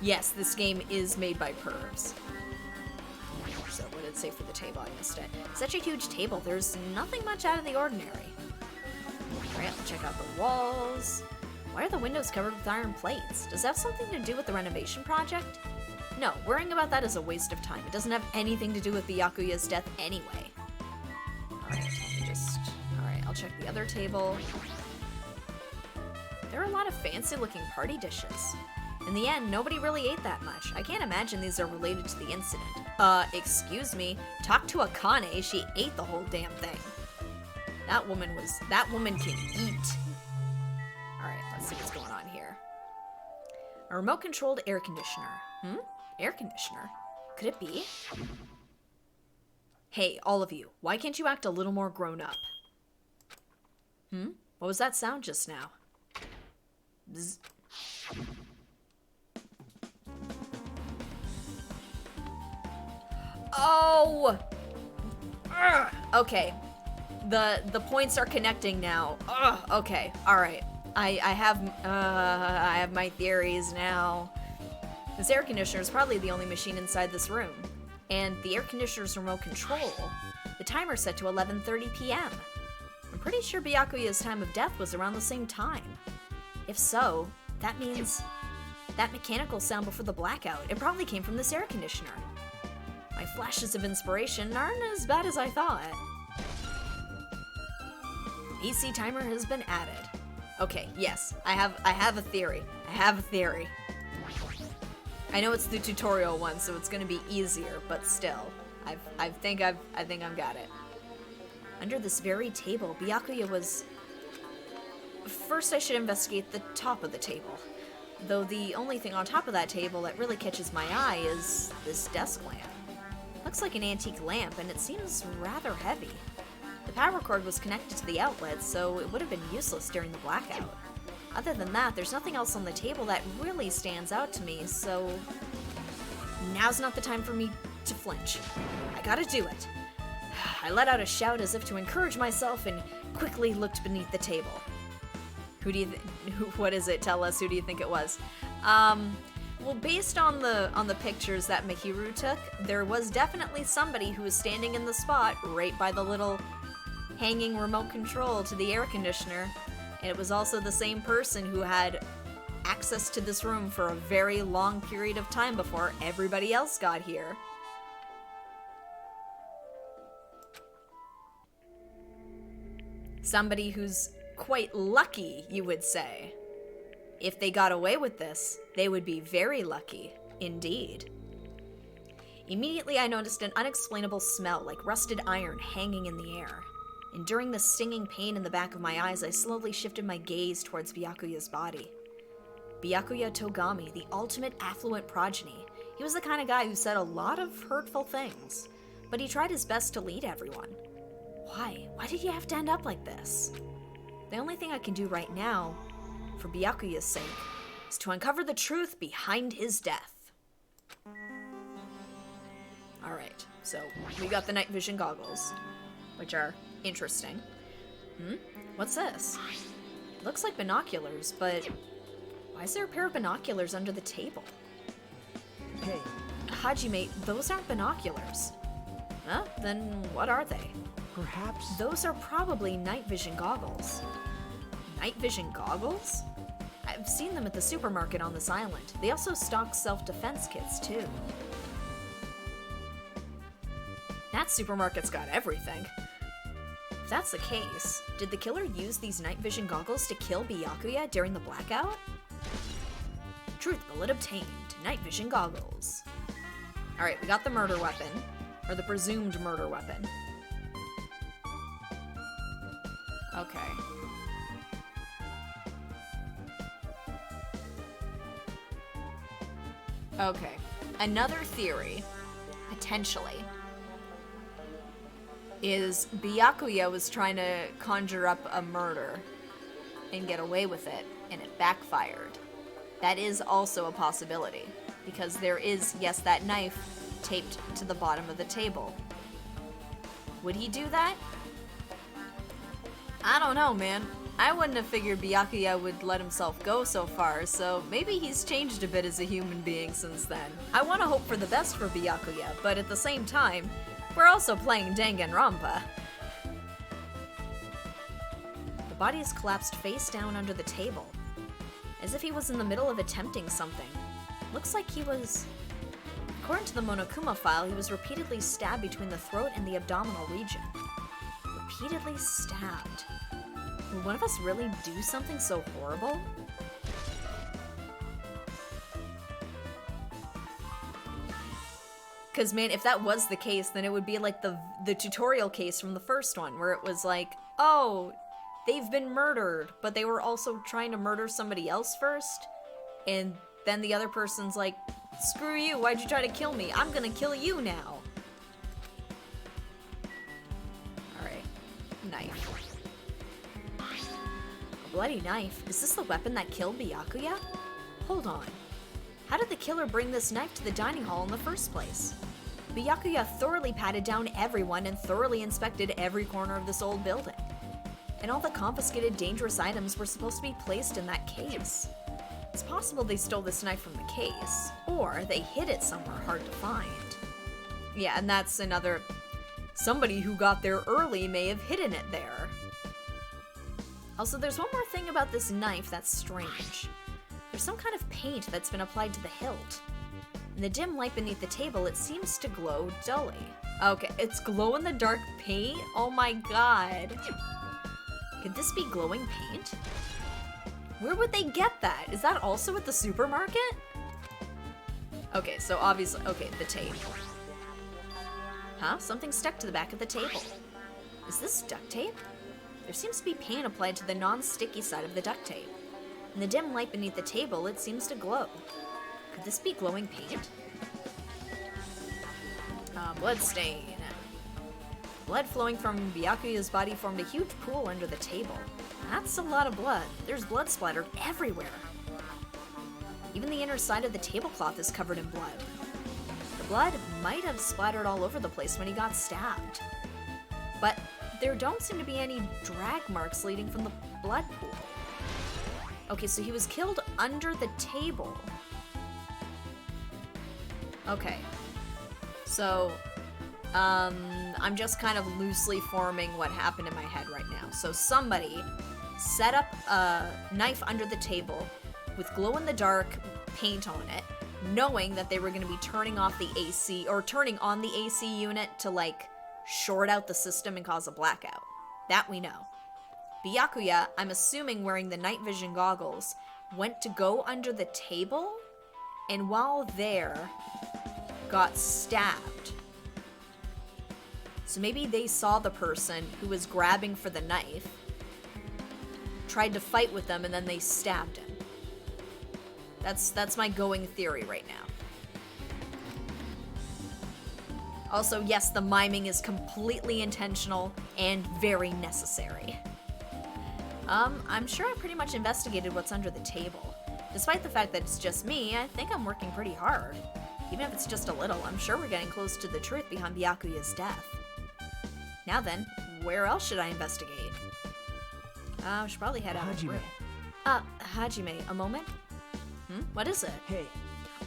Yes, this game is made by pervs. So what did it say for the table? I missed it. Such a huge table, there's nothing much out of the ordinary. Alright, I'll check out the walls. Why are the windows covered with iron plates? Does that have something to do with the renovation project? No, worrying about that is a waste of time. It doesn't have anything to do with Byakuya's death anyway. Alright, I'll check the other table. There are a lot of fancy-looking party dishes. In the end, nobody really ate that much. I can't imagine these are related to the incident. Excuse me. Talk to Akane, she ate the whole damn thing. That woman can eat. Alright, let's see what's going on here. A remote-controlled air conditioner. Air conditioner? Could it be? Hey, all of you, why can't you act a little more grown up? What was that sound just now? Bzz. Oh! Ugh. Okay. The points are connecting now. Ugh. Okay. All right. I have my theories now. This air conditioner is probably the only machine inside this room. And the air conditioner's remote control, the timer's set to 11:30 p.m. I'm pretty sure Byakuya's time of death was around the same time. If so, that means that mechanical sound before the blackout, it probably came from this air conditioner. My flashes of inspiration aren't as bad as I thought. PC timer has been added. Okay, yes, I have a theory. I know it's the tutorial one, so it's gonna be easier, but still, I think I've got it. Under this very table, Byakuya was... First, I should investigate the top of the table. Though the only thing on top of that table that really catches my eye is this desk lamp. Looks like an antique lamp, and it seems rather heavy. The power cord was connected to the outlet, so it would have been useless during the blackout. Other than that, there's nothing else on the table that really stands out to me, so... Now's not the time for me to flinch. I gotta do it. I let out a shout as if to encourage myself and quickly looked beneath the table. What is it? Tell us, who do you think it was? Well, based on the pictures that Mihiru took, there was definitely somebody who was standing in the spot right by the little hanging remote control to the air conditioner, and it was also the same person who had access to this room for a very long period of time before everybody else got here. Somebody who's quite lucky, you would say. If they got away with this, they would be very lucky, indeed. Immediately I noticed an unexplainable smell like rusted iron hanging in the air. Enduring the stinging pain in the back of my eyes, I slowly shifted my gaze towards Byakuya's body. Byakuya Togami, the ultimate affluent progeny. He was the kind of guy who said a lot of hurtful things, but he tried his best to lead everyone. Why? Why did he have to end up like this? The only thing I can do right now, for Byakuya's sake, is to uncover the truth behind his death. Alright, so we got the night vision goggles, which are interesting. What's this? Looks like binoculars, but why is there a pair of binoculars under the table? Hey, Hajime, those aren't binoculars. Huh? Then what are they? perhaps... Those are probably night vision goggles. Night vision goggles? I've seen them at the supermarket on this island. They also stock self-defense kits, too. That supermarket's got everything. If that's the case, did the killer use these night vision goggles to kill Byakuya during the blackout? Truth bullet obtained. Night vision goggles. Alright, we got the murder weapon. Or the presumed murder weapon. Okay. Okay. Another theory, potentially, is Byakuya was trying to conjure up a murder and get away with it, and it backfired. That is also a possibility, because there is, yes, that knife taped to the bottom of the table. Would he do that? I don't know, man. I wouldn't have figured Byakuya would let himself go so far, so maybe he's changed a bit as a human being since then. I want to hope for the best for Byakuya, but at the same time, we're also playing Danganronpa. The body is collapsed face down under the table, as if he was in the middle of attempting something. Looks like he was... According to the Monokuma file, he was repeatedly stabbed between the throat and the abdominal region. Repeatedly stabbed. Will one of us really do something so horrible? Because, man, if that was the case, then it would be like the tutorial case from the first one, where it was like, oh, they've been murdered, but they were also trying to murder somebody else first, and then the other person's like, screw you, why'd you try to kill me? I'm gonna kill you now. Alright. Knife. A bloody knife? Is this the weapon that killed Byakuya? Hold on. How did the killer bring this knife to the dining hall in the first place? Byakuya thoroughly patted down everyone and thoroughly inspected every corner of this old building. And all the confiscated dangerous items were supposed to be placed in that case. It's possible they stole this knife from the case, or they hid it somewhere hard to find. Yeah, and that's another... Somebody who got there early may have hidden it there. Also, there's one more thing about this knife that's strange. There's some kind of paint that's been applied to the hilt. In the dim light beneath the table, it seems to glow dully. Okay, it's glow-in-the-dark paint? Oh my god. Could this be glowing paint? Where would they get that? Is that also at the supermarket? Okay, so obviously, okay, the tape. Huh? Something stuck to the back of the table. Is this duct tape? There seems to be paint applied to the non-sticky side of the duct tape. In the dim light beneath the table, it seems to glow. Could this be glowing paint? Bloodstain. Blood flowing from Byakuya's body formed a huge pool under the table. That's a lot of blood. There's blood splattered everywhere. Even the inner side of the tablecloth is covered in blood. The blood might have splattered all over the place when he got stabbed. But there don't seem to be any drag marks leading from the blood pool. Okay, so he was killed under the table. Okay. So, I'm just kind of loosely forming what happened in my head right now. So somebody set up a knife under the table with glow-in-the-dark paint on it, knowing that they were going to be turning off the AC, or turning on the AC unit to, like, short out the system and cause a blackout. That we know. Byakuya, I'm assuming wearing the night vision goggles, went to go under the table, and while there, got stabbed. So maybe they saw the person who was grabbing for the knife, tried to fight with them, and then they stabbed him. That's my going theory right now. Also, yes, the miming is completely intentional and very necessary. I'm sure I pretty much investigated what's under the table. Despite the fact that it's just me, I think I'm working pretty hard. Even if it's just a little, I'm sure we're getting close to the truth behind Byakuya's death. Now then, where else should I investigate? I should probably head out. Hajime. Hajime, a moment? What is it? Hey,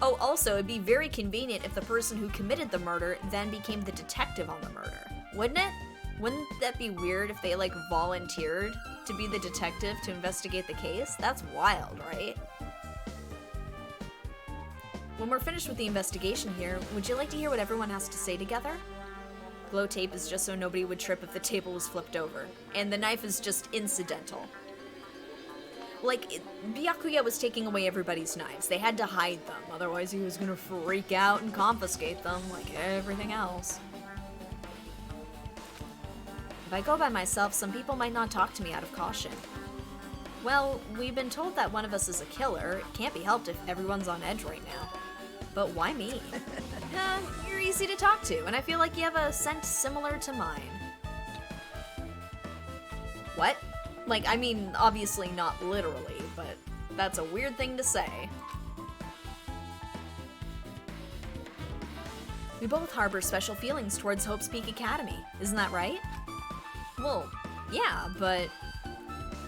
Oh, also, it'd be very convenient if the person who committed the murder then became the detective on the murder. Wouldn't it? Wouldn't that be weird if they, like, volunteered to be the detective to investigate the case? That's wild, right? When we're finished with the investigation here, would you like to hear what everyone has to say together? Glow tape is just so nobody would trip if the table was flipped over, and the knife is just incidental. Like, Byakuya was taking away everybody's knives. They had to hide them, otherwise he was gonna freak out and confiscate them like everything else. If I go by myself, some people might not talk to me out of caution. Well, we've been told that one of us is a killer. It can't be helped if everyone's on edge right now. But why me? You're easy to talk to, and I feel like you have a scent similar to mine. What? Like, I mean, obviously not literally, but that's a weird thing to say. We both harbor special feelings towards Hope's Peak Academy, isn't that right? Well, yeah, but...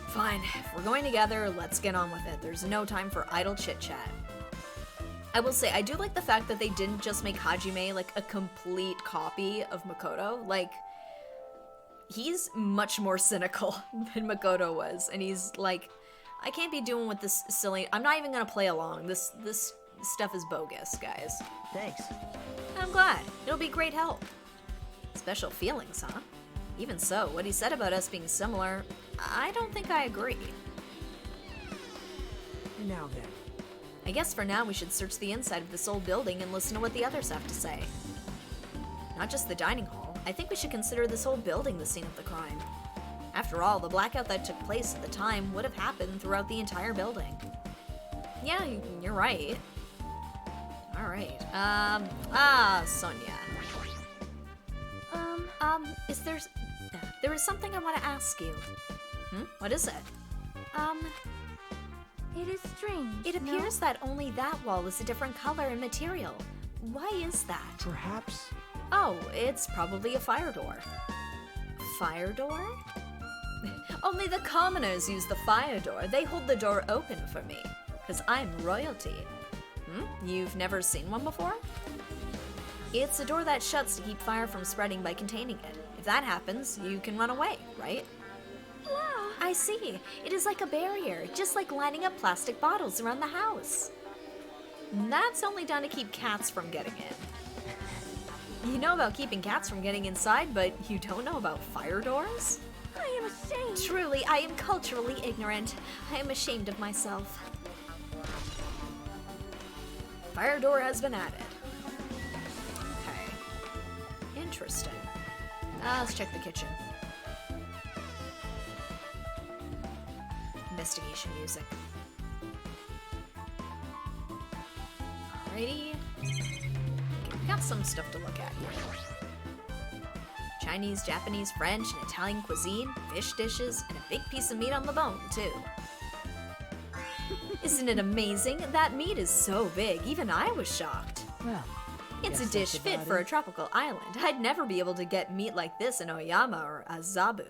Fine, if we're going together, let's get on with it. There's no time for idle chit-chat. I will say, I do like the fact that they didn't just make Hajime, like, a complete copy of Makoto. Like, he's much more cynical than Makoto was, and he's like, I can't be doing with this silly. I'm not even gonna play along. This stuff is bogus, guys. Thanks. I'm glad. It'll be great help. Special feelings, huh? Even so, what he said about us being similar, I don't think I agree. Now then. I guess for now we should search the inside of this old building and listen to what the others have to say. Not just the dining hall. I think we should consider this whole building the scene of the crime. After all, the blackout that took place at the time would have happened throughout the entire building. Yeah, you're right. Alright, Sonia. There is something I want to ask you. What is it? It is strange. It appears that only that wall is a different color and material. Why is that? Perhaps. Oh, it's probably a fire door. Fire door? Only the commoners use the fire door. They hold the door open for me, because I'm royalty. You've never seen one before? It's a door that shuts to keep fire from spreading by containing it. If that happens, you can run away, right? Wow. I see. It is like a barrier, just like lining up plastic bottles around the house. That's only done to keep cats from getting in. You know about keeping cats from getting inside, but you don't know about fire doors? I am ashamed. Truly, I am culturally ignorant. I am ashamed of myself. Fire door has been added. Okay. Interesting. Let's check the kitchen. Investigation music. Alrighty. Okay, we got some stuff to look at here. Chinese, Japanese, French, and Italian cuisine, fish dishes, and a big piece of meat on the bone, too. Isn't it amazing? That meat is so big, even I was shocked. Well, It's a guess dish that's fit about for a it. tropical island. I'd never be able to get meat like this in Oyama or Azabu.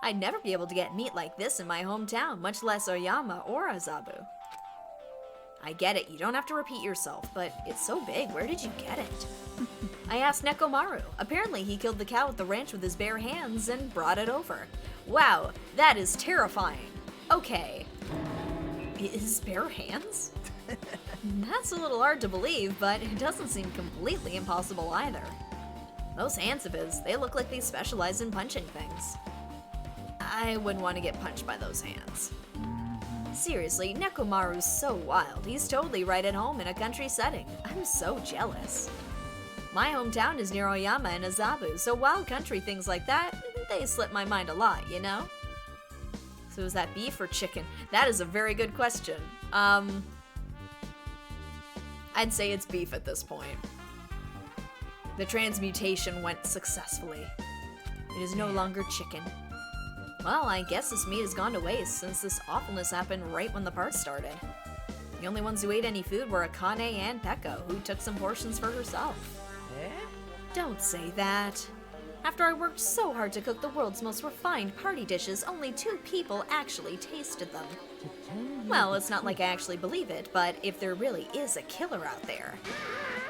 I'd never be able to get meat like this in my hometown, much less Oyama or Azabu. I get it, you don't have to repeat yourself, but it's so big, where did you get it? I asked Nekomaru. Apparently he killed the cow at the ranch with his bare hands and brought it over. Wow, that is terrifying. Okay. His bare hands? That's a little hard to believe, but it doesn't seem completely impossible either. Those hands of his, they look like they specialize in punching things. I wouldn't want to get punched by those hands. Seriously, Nekomaru's so wild. He's totally right at home in a country setting. I'm so jealous. My hometown is near Oyama and Azabu, so wild country things like that, they slip my mind a lot, you know? So is that beef or chicken? That is a very good question. I'd say it's beef at this point. The transmutation went successfully. It is no longer chicken. Well, I guess this meat has gone to waste since this awfulness happened right when the part started. The only ones who ate any food were Akane and Peko, who took some portions for herself. Eh? Don't say that. After I worked so hard to cook the world's most refined party dishes, only 2 people actually tasted them. Well, it's not like I actually believe it, but if there really is a killer out there,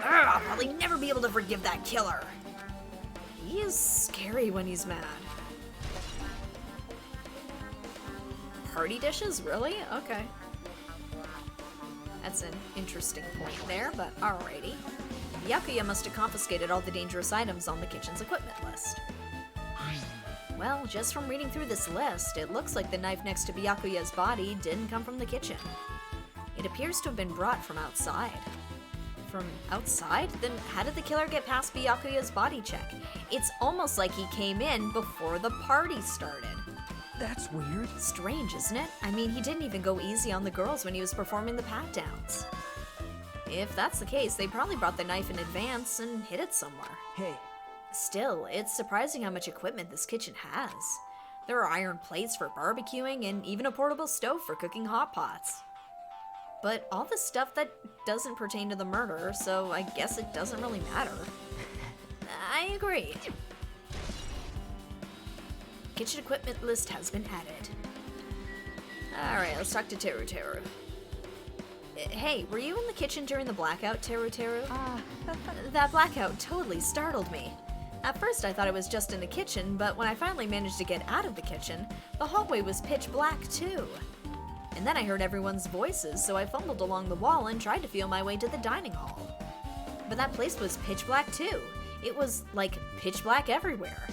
I'll probably never be able to forgive that killer. He is scary when he's mad. Party dishes? Really? Okay. That's an interesting point there, but alrighty. Yakuya must have confiscated all the dangerous items on the kitchen's equipment list. Well, just from reading through this list, it looks like the knife next to Byakuya's body didn't come from the kitchen. It appears to have been brought from outside. From outside? Then how did the killer get past Byakuya's body check? It's almost like he came in before the party started. That's weird. Strange, isn't it? I mean, he didn't even go easy on the girls when he was performing the pat-downs. If that's the case, they probably brought the knife in advance and hid it somewhere. Hey, Still, it's surprising how much equipment this kitchen has. There are iron plates for barbecuing and even a portable stove for cooking hot pots. But all the stuff that doesn't pertain to the murder, so I guess it doesn't really matter. I agree. Kitchen equipment list has been added. Alright, let's talk to Teru Teru. Hey, were you in the kitchen during the blackout, Teru Teru? That blackout totally startled me. At first I thought it was just in the kitchen, but when I finally managed to get out of the kitchen, the hallway was pitch black too. And then I heard everyone's voices, so I fumbled along the wall and tried to feel my way to the dining hall. But that place was pitch black too. It was, like, pitch black everywhere.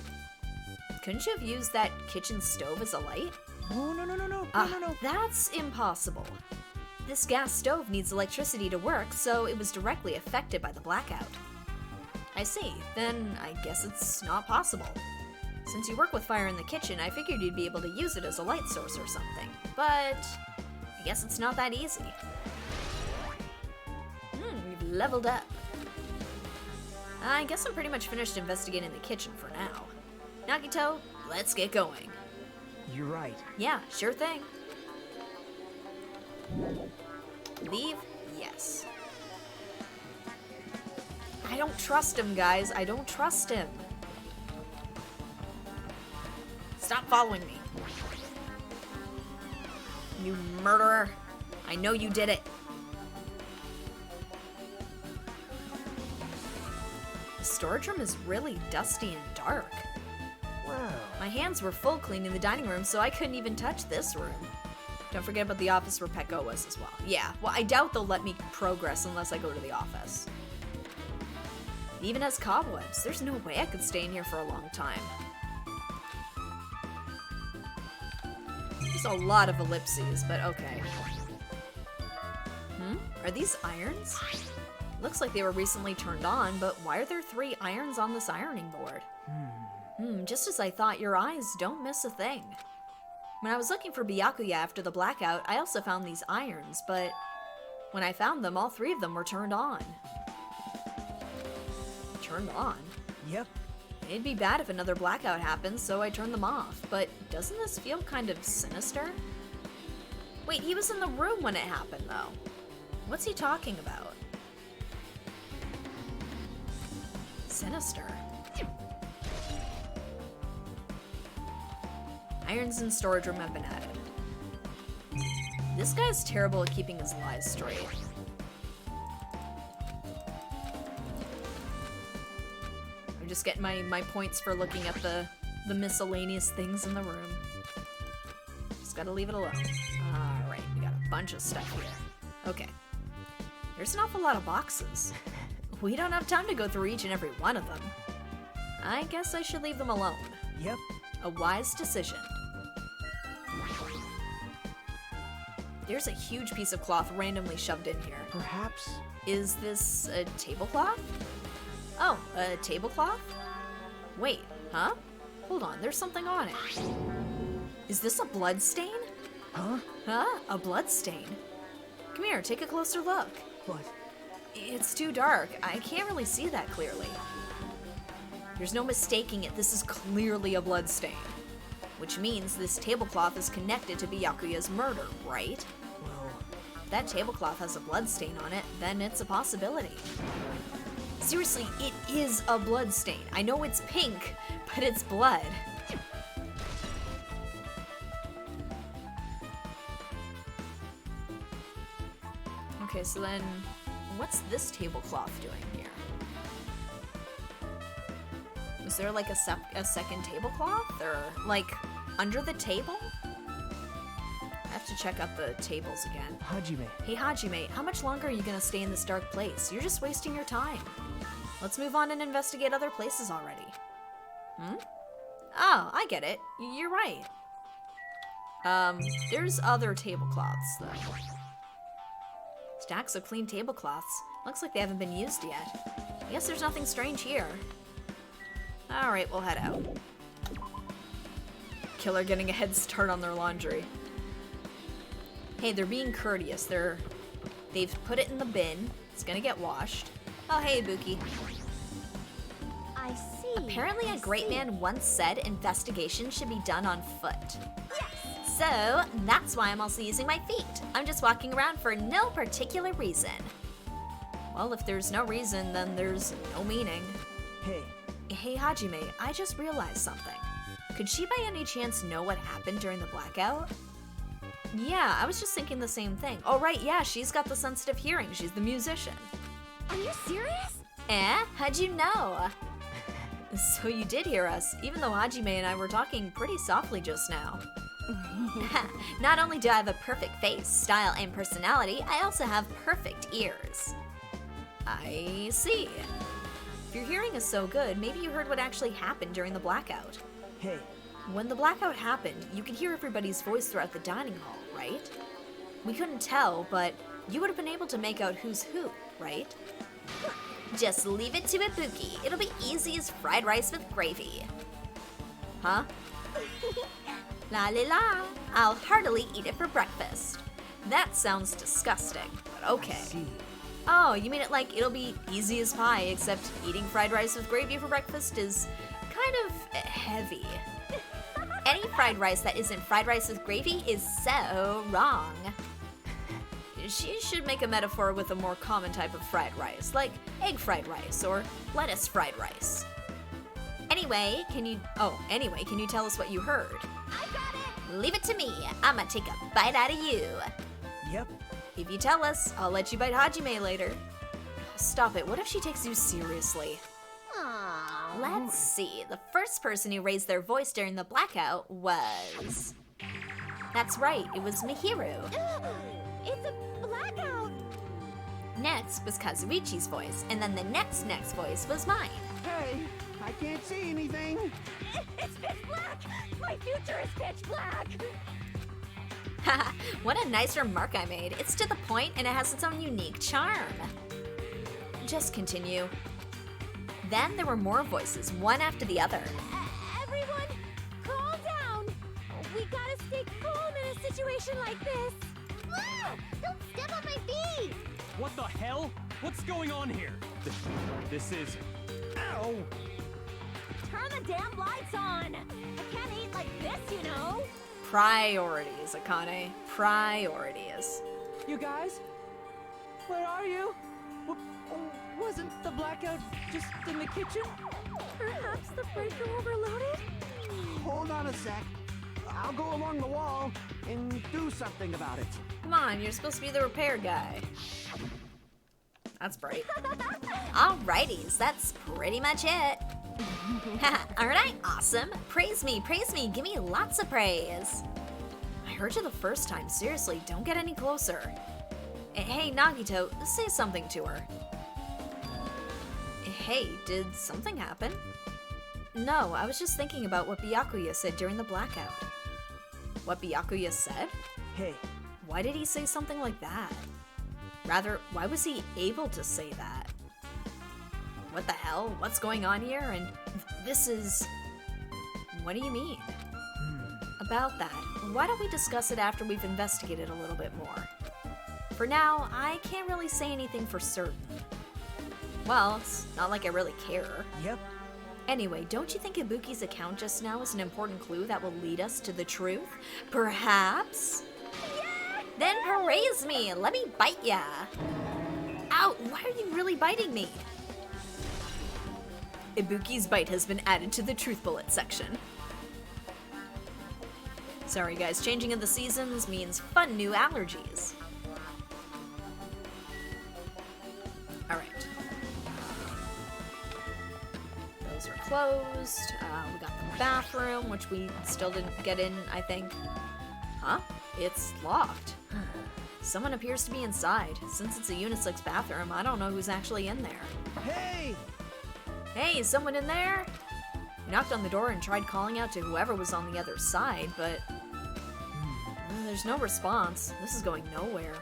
Couldn't you have used that kitchen stove as a light? No. That's impossible. This gas stove needs electricity to work, so it was directly affected by the blackout. I see. Then I guess it's not possible. Since you work with fire in the kitchen, I figured you'd be able to use it as a light source or something. But I guess it's not that easy. We've leveled up. I guess I'm pretty much finished investigating the kitchen for now. Nagito, let's get going. You're right. Yeah, sure thing. Leave? Yes. I don't trust him, guys. I don't trust him. Stop following me. You murderer. I know you did it. The storage room is really dusty and dark. Wow. My hands were full cleaning the dining room, so I couldn't even touch this room. Don't forget about the office where Peko was as well. Yeah, well, I doubt they'll let me progress unless I go to the office. It even has cobwebs. There's no way I could stay in here for a long time. There's a lot of ellipses, but okay. Are these irons? Looks like they were recently turned on, but why are there 3 irons on this ironing board? Just as I thought, your eyes don't miss a thing. When I was looking for Byakuya after the blackout, I also found these irons, but when I found them, all 3 of them were turned on. Turned on? Yep. It'd be bad if another blackout happens, so I turned them off. But doesn't this feel kind of sinister? Wait, he was in the room when it happened, though. What's he talking about? Sinister. Irons in storage room have been added. This guy's terrible at keeping his lies straight. I'm just getting my points for looking at the miscellaneous things in the room. Just gotta leave it alone. Alright, we got a bunch of stuff here. Okay. There's an awful lot of boxes. We don't have time to go through each and every one of them. I guess I should leave them alone. Yep. A wise decision. There's a huge piece of cloth randomly shoved in here. Perhaps. Is this a tablecloth? Oh, a tablecloth? Wait, huh? Hold on, there's something on it. Is this a blood stain? Huh? Huh? A blood stain? Come here, take a closer look. What? It's too dark. I can't really see that clearly. There's no mistaking it. This is clearly a blood stain. Which means this tablecloth is connected to Byakuya's murder, right? Well, If that tablecloth has a blood stain on it, then it's a possibility. Seriously, it is a blood stain. I know it's pink, but it's blood. Okay, so then what's this tablecloth doing here? Was there like a second tablecloth, or like under the table? I have to check out the tables again. Hajime. Hey Hajime, how much longer are you gonna stay in this dark place? You're just wasting your time. Let's move on and investigate other places already. Oh, I get it. You're right. There's other tablecloths though. Stacks of clean tablecloths. Looks like they haven't been used yet. I guess there's nothing strange here. Alright, we'll head out. Killer getting a head start on their laundry. Hey, they're being courteous. They've put it in the bin. It's gonna get washed. Oh, hey, Ibuki. I see. Apparently a great man once said investigation should be done on foot. Yes. So, that's why I'm also using my feet. I'm just walking around for no particular reason. Well, if there's no reason, then there's no meaning. Hey, Hey, Hajime, I just realized something. Could she by any chance know what happened during the blackout? Yeah, I was just thinking the same thing. Oh, right, yeah, she's got the sensitive hearing. She's the musician. Are you serious? Eh? How'd you know? So you did hear us, even though Hajime and I were talking pretty softly just now. Not only do I have a perfect face, style, and personality, I also have perfect ears. I see. If your hearing is so good, maybe you heard what actually happened during the blackout. Hey, When the blackout happened, you could hear everybody's voice throughout the dining hall, right? We couldn't tell, but you would have been able to make out who's who, right? Just leave it to Ibuki. It'll be easy as fried rice with gravy. Huh? La la la. I'll heartily eat it for breakfast. That sounds disgusting, but okay. see. Oh, you mean it like it'll be easy as pie, except eating fried rice with gravy for breakfast is kind of heavy. Any fried rice that isn't fried rice with gravy is so wrong. She should make a metaphor with a more common type of fried rice, like egg fried rice or lettuce fried rice. Anyway, can you tell us what you heard? I got it! Leave it to me. I'ma take a bite out of you. Yep. If you tell us, I'll let you bite Hajime later. Stop it. What if she takes you seriously? Aww. Let's see. The first person who raised their voice during the blackout was... That's right. It was Mihiru. It's a blackout! Next was Kazuichi's voice, and then the next voice was mine. Hey, I can't see anything. It's pitch black! My future is pitch black! Haha, what a nice remark I made. It's to the point and it has its own unique charm. Just continue. Then there were more voices, one after the other. Everyone, calm down! We gotta stay calm in a situation like this. Ah! Don't step on my feet! What the hell? What's going on here? This is... Ow! Turn the damn lights on! I can't eat like this, you know? Priorities, Akane. Priorities. You guys? Where are you? Wasn't the blackout just in the kitchen? Perhaps the breaker overloaded? Hold on a sec. I'll go along the wall and do something about it. Come on, you're supposed to be the repair guy. That's bright. Alrighties, that's pretty much it. Aren't I awesome? Praise me, give me lots of praise. I heard you the first time, seriously, don't get any closer. Hey, Nagito, say something to her. Hey, did something happen? No, I was just thinking about what Byakuya said during the blackout. What Byakuya said? Hey, Why did he say something like that? Rather, why was he able to say that? What the hell? What's going on here? And this is... What do you mean? About that, why don't we discuss it after we've investigated a little bit more? For now, I can't really say anything for certain. Well, it's not like I really care. yep. Anyway, don't you think Ibuki's account just now is an important clue that will lead us to the truth? Perhaps? Then praise me! Let me bite ya! Ow! Why are you really biting me? Ibuki's bite has been added to the truth bullet section. Sorry guys, changing of the seasons means fun new allergies. Alright. Those are closed. We got the bathroom, which we still didn't get in, I think. Huh? It's locked. Someone appears to be inside. Since it's a unisex bathroom, I don't know who's actually in there. Hey! Hey, is someone in there? We knocked on the door and tried calling out to whoever was on the other side, but there's no response. This is going nowhere.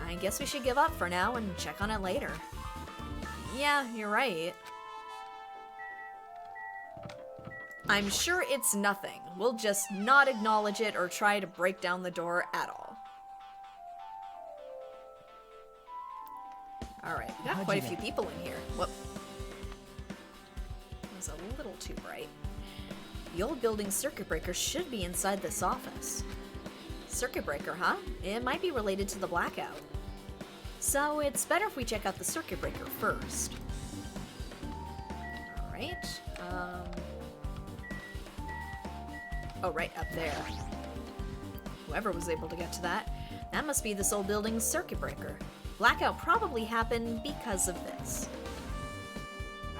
I guess we should give up for now and check on it later. Yeah, you're right. I'm sure it's nothing. We'll just not acknowledge it or try to break down the door at all. Alright, we got quite a few people in here. Whoop. It was a little too bright. The old building's circuit breaker should be inside this office. Circuit breaker, huh? It might be related to the blackout. So it's better if we check out the circuit breaker first. Alright, oh, right up there. Whoever was able to get to that. That must be this old building's circuit breaker. Blackout probably happened because of this.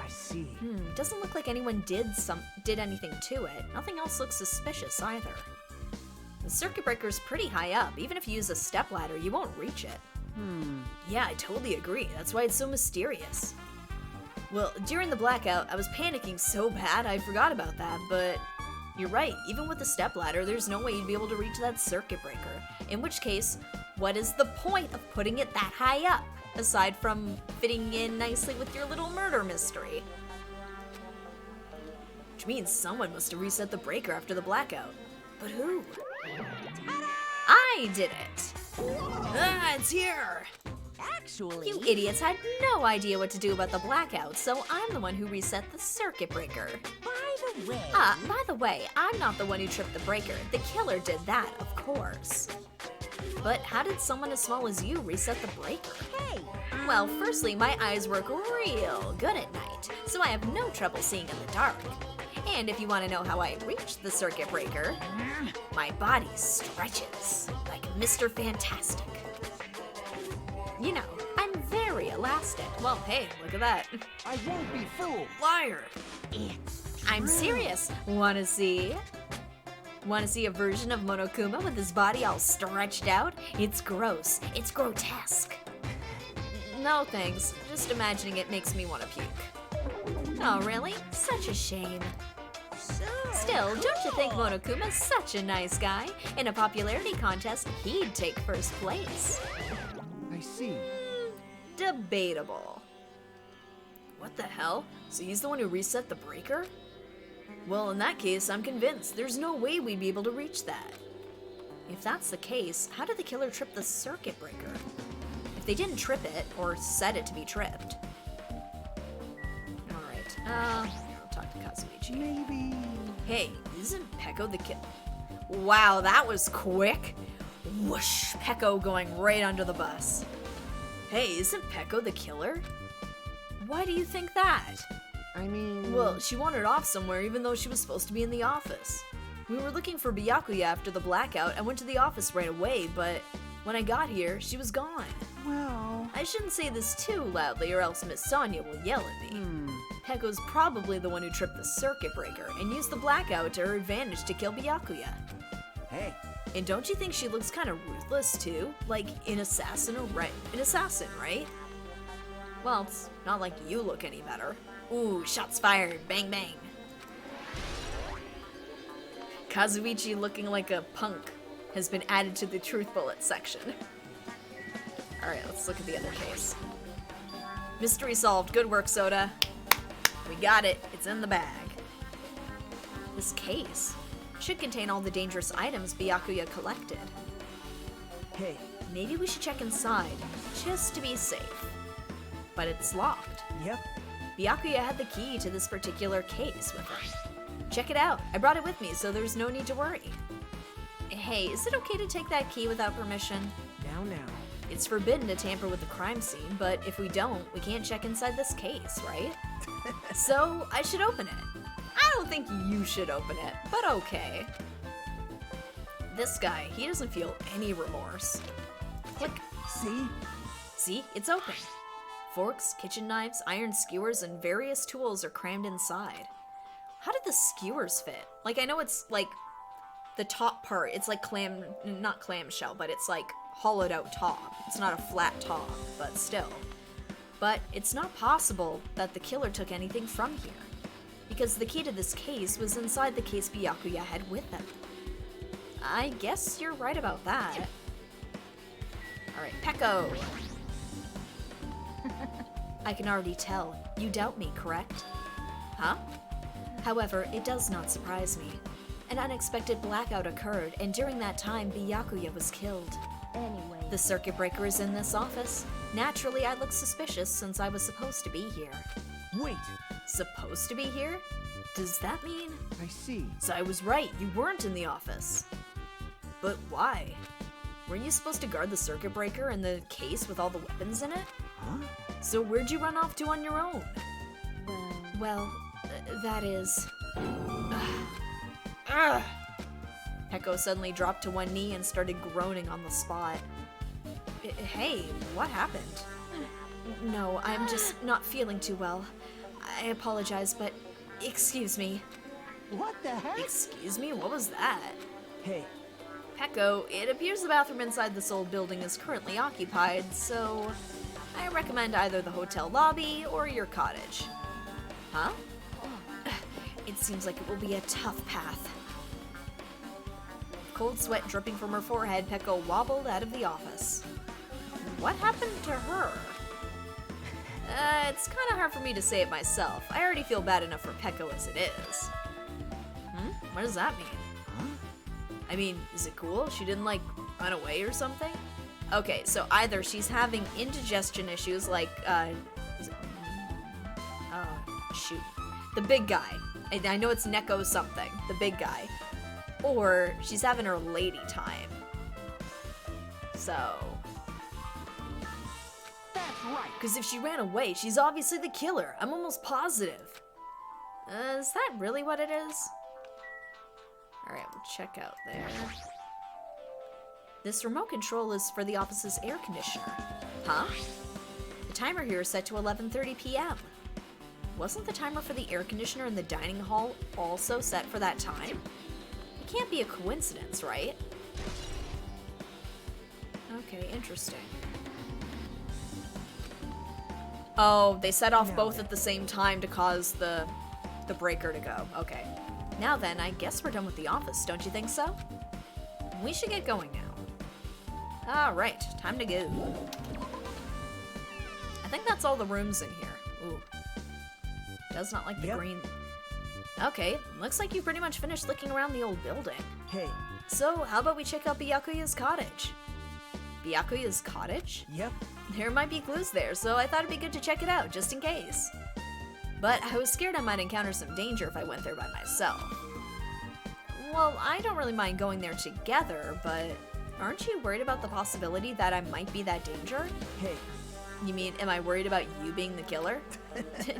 I see. see. Doesn't look like anyone did anything to it. Nothing else looks suspicious either. The circuit breaker's pretty high up. Even if you use a stepladder, you won't reach it. Yeah, I totally agree. That's why it's so mysterious. Well, during the blackout, I was panicking so bad I forgot about that, but you're right. Even with the stepladder, there's no way you'd be able to reach that circuit breaker. In which case, what is the point of putting it that high up, aside from fitting in nicely with your little murder mystery? Which means someone must have reset the breaker after the blackout. But who? I did it! Ah, it's here! Actually, You idiots had no idea what to do about the blackout, so I'm the one who reset the circuit breaker. By the way, I'm not the one who tripped the breaker. The killer did that, of course. But how did someone as small as you reset the breaker? hey, Well, firstly, my eyes work real good at night, so I have no trouble seeing in the dark. And if you want to know how I reached the circuit breaker, my body stretches like Mr. Fantastic. You know, I'm very elastic. Well, hey, look at that. I won't be fooled. Liar! I'm serious. Wanna see? Wanna see a version of Monokuma with his body all stretched out? It's gross. It's grotesque. No thanks. Just imagining it makes me want to puke. Oh, really? Such a shame. Still, don't you think Monokuma's such a nice guy? In a popularity contest, he'd take first place. I see. Debatable. What the hell? So he's the one who reset the breaker? Well, in that case, I'm convinced there's no way we'd be able to reach that. If that's the case, how did the killer trip the circuit breaker? If they didn't trip it, or set it to be tripped. Alright, I'll talk to Kazuichi. Maybe. Hey, isn't Peko the killer? Wow, that was quick. Whoosh, Peko going right under the bus. Hey, isn't Peko the killer? Why do you think that? I mean. Well, she wandered off somewhere even though she was supposed to be in the office. We were looking for Byakuya after the blackout and went to the office right away, but when I got here, she was gone. Well. I shouldn't say this too loudly or else Miss Sonia will yell at me. Peko's probably the one who tripped the circuit breaker and used the blackout to her advantage to kill Byakuya. Hey. And don't you think she looks kind of ruthless too? Like an assassin, right? Well, it's not like you look any better. Ooh, shots fired, bang bang. Kazuichi looking like a punk has been added to the truth bullet section. Alright, let's look at the other case. Mystery solved, good work, Soda. We got it, it's in the bag. This case should contain all the dangerous items Byakuya collected. Hey. Maybe we should check inside, just to be safe. But it's locked. Yep. Byakuya had the key to this particular case with him. Check it out. I brought it with me, so there's no need to worry. Hey, is it okay to take that key without permission? Now. It's forbidden to tamper with the crime scene, but if we don't, we can't check inside this case, right? So, I should open it. I don't think you should open it, but okay. This guy, he doesn't feel any remorse. Click. See? See? It's open. Forks, kitchen knives, iron skewers, and various tools are crammed inside. How did the skewers fit? Like, I know it's like the top part, it's like not clamshell, but it's like hollowed out top. It's not a flat top, but still. But it's not possible that the killer took anything from here, because the key to this case was inside the case Byakuya had with him. I guess you're right about that. Alright, Peko! I can already tell. You doubt me, correct? Huh? However, it does not surprise me. An unexpected blackout occurred, and during that time, Byakuya was killed. anyway. The circuit breaker is in this office. Naturally, I look suspicious since I was supposed to be here. Wait. Supposed to be here? Does that mean? I see. So I was right, you weren't in the office. But why? Weren't you supposed to guard the circuit breaker and the case with all the weapons in it? Huh? So where'd you run off to on your own? Well, that is... Ugh. Peko suddenly dropped to one knee and started groaning on the spot. Hey, what happened? No, I'm just not feeling too well. I apologize, but excuse me. What the heck? Excuse me, what was that? Hey, Pecco, it appears the bathroom inside this old building is currently occupied, so I recommend either the hotel lobby or your cottage. Huh? It seems like it will be a tough path. Cold sweat dripping from her forehead, Pecco wobbled out of the office. What happened to her? It's kind of hard for me to say it myself. I already feel bad enough for Pecco as it is. What does that mean? huh? I mean, is it cool? She didn't, like, run away or something? Okay, so either she's having indigestion issues like, is it, shoot. The big guy. I know it's Neko something. The big guy. Or she's having her lady time. So... That's right. Because if she ran away, she's obviously the killer. I'm almost positive. Is that really what it is? Alright, we'll check out there. This remote control is for the office's air conditioner. Huh? The timer here is set to 11:30 p.m. Wasn't the timer for the air conditioner in the dining hall also set for that time? It can't be a coincidence, right? Okay, interesting. Oh, they set off both at the same time to cause the breaker to go. Okay. Now then, I guess we're done with the office, don't you think so? We should get going now. Alright, time to go. I think that's all the rooms in here. Ooh. Does not like the Yep. green. Okay, looks like you pretty much finished looking around the old building. Hey, So, how about we check out Byakuya's cottage? Byakuya's cottage? yep. There might be clues there, so I thought it'd be good to check it out, just in case. But I was scared I might encounter some danger if I went there by myself. Well, I don't really mind going there together, but aren't you worried about the possibility that I might be that danger? Hey, You mean, am I worried about you being the killer?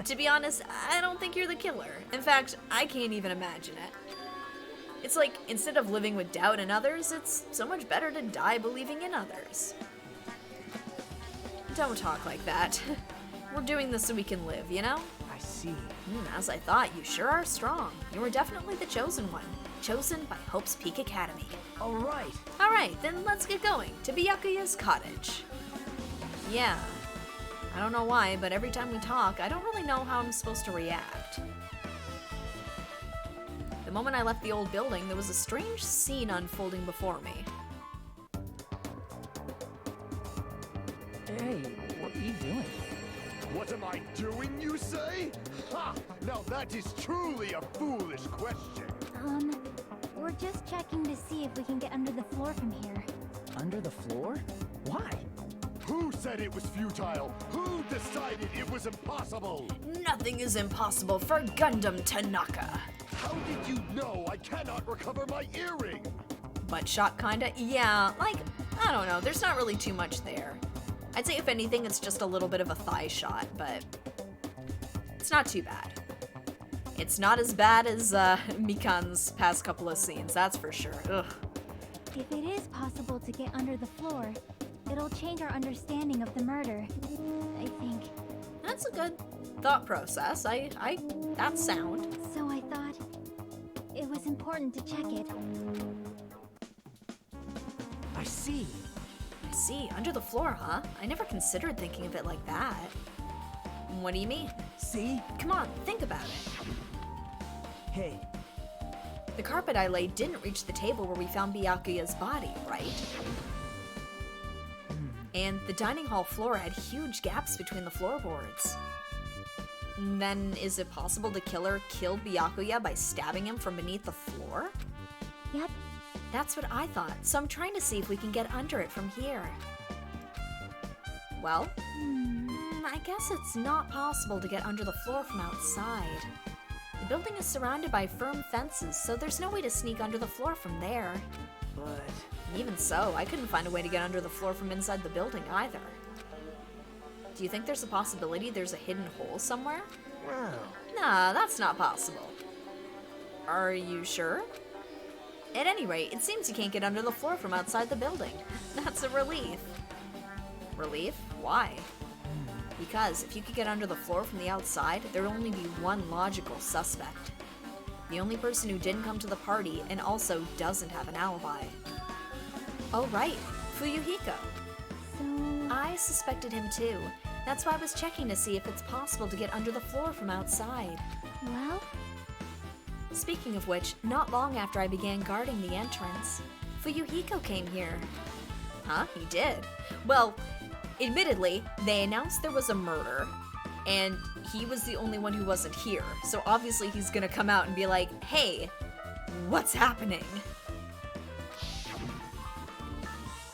To be honest, I don't think you're the killer. In fact, I can't even imagine it. It's like, instead of living with doubt in others, it's so much better to die believing in others. Don't talk like that. We're doing this so we can live, you know? I see. As I thought, you sure are strong. You were definitely the chosen one. Chosen by Hope's Peak Academy. All right. Alright, then let's get going to Byakuya's cottage. Yeah. I don't know why, but every time we talk, I don't really know how I'm supposed to react. The moment I left the old building, there was a strange scene unfolding before me. Hey, what are you doing? What am I doing, you say? Ha! Now that is truly a foolish question. We're just checking to see if we can get under the floor from here. Under the floor? Why? Who said it was futile? Who decided it was impossible? Nothing is impossible for Gundam Tanaka. How did you know I cannot recover my earring? Butt shot kinda? Yeah, like, I don't know, there's not really too much there. I'd say if anything, it's just a little bit of a thigh shot, but it's not too bad. It's not as bad as Mikan's past couple of scenes, that's for sure. Ugh. If it is possible to get under the floor, it'll change our understanding of the murder. I think. That's a good thought process. That's sound. So I thought it was important to check it. I see. I see, under the floor, huh? I never considered thinking of it like that. What do you mean? See? Come on, think about it. Hey, The carpet I laid didn't reach the table where we found Byakuya's body, right? And the dining hall floor had huge gaps between the floorboards. Then, is it possible the killer killed Byakuya by stabbing him from beneath the floor? Yep. That's what I thought, so I'm trying to see if we can get under it from here. Well, I guess it's not possible to get under the floor from outside. The building is surrounded by firm fences, so there's no way to sneak under the floor from there. but Even so, I couldn't find a way to get under the floor from inside the building either. Do you think there's a possibility there's a hidden hole somewhere? well, Nah, that's not possible. Are you sure? At any rate, it seems you can't get under the floor from outside the building. That's a relief. Relief? Why? Because if you could get under the floor from the outside, there'd only be one logical suspect. The only person who didn't come to the party and also doesn't have an alibi. Oh right, Fuyuhiko. So, I suspected him too. That's why I was checking to see if it's possible to get under the floor from outside. well, Speaking of which, not long after I began guarding the entrance, Fuyuhiko came here. Huh? He did? Well, admittedly, they announced there was a murder, and he was the only one who wasn't here, so obviously he's gonna come out and be like, hey, what's happening?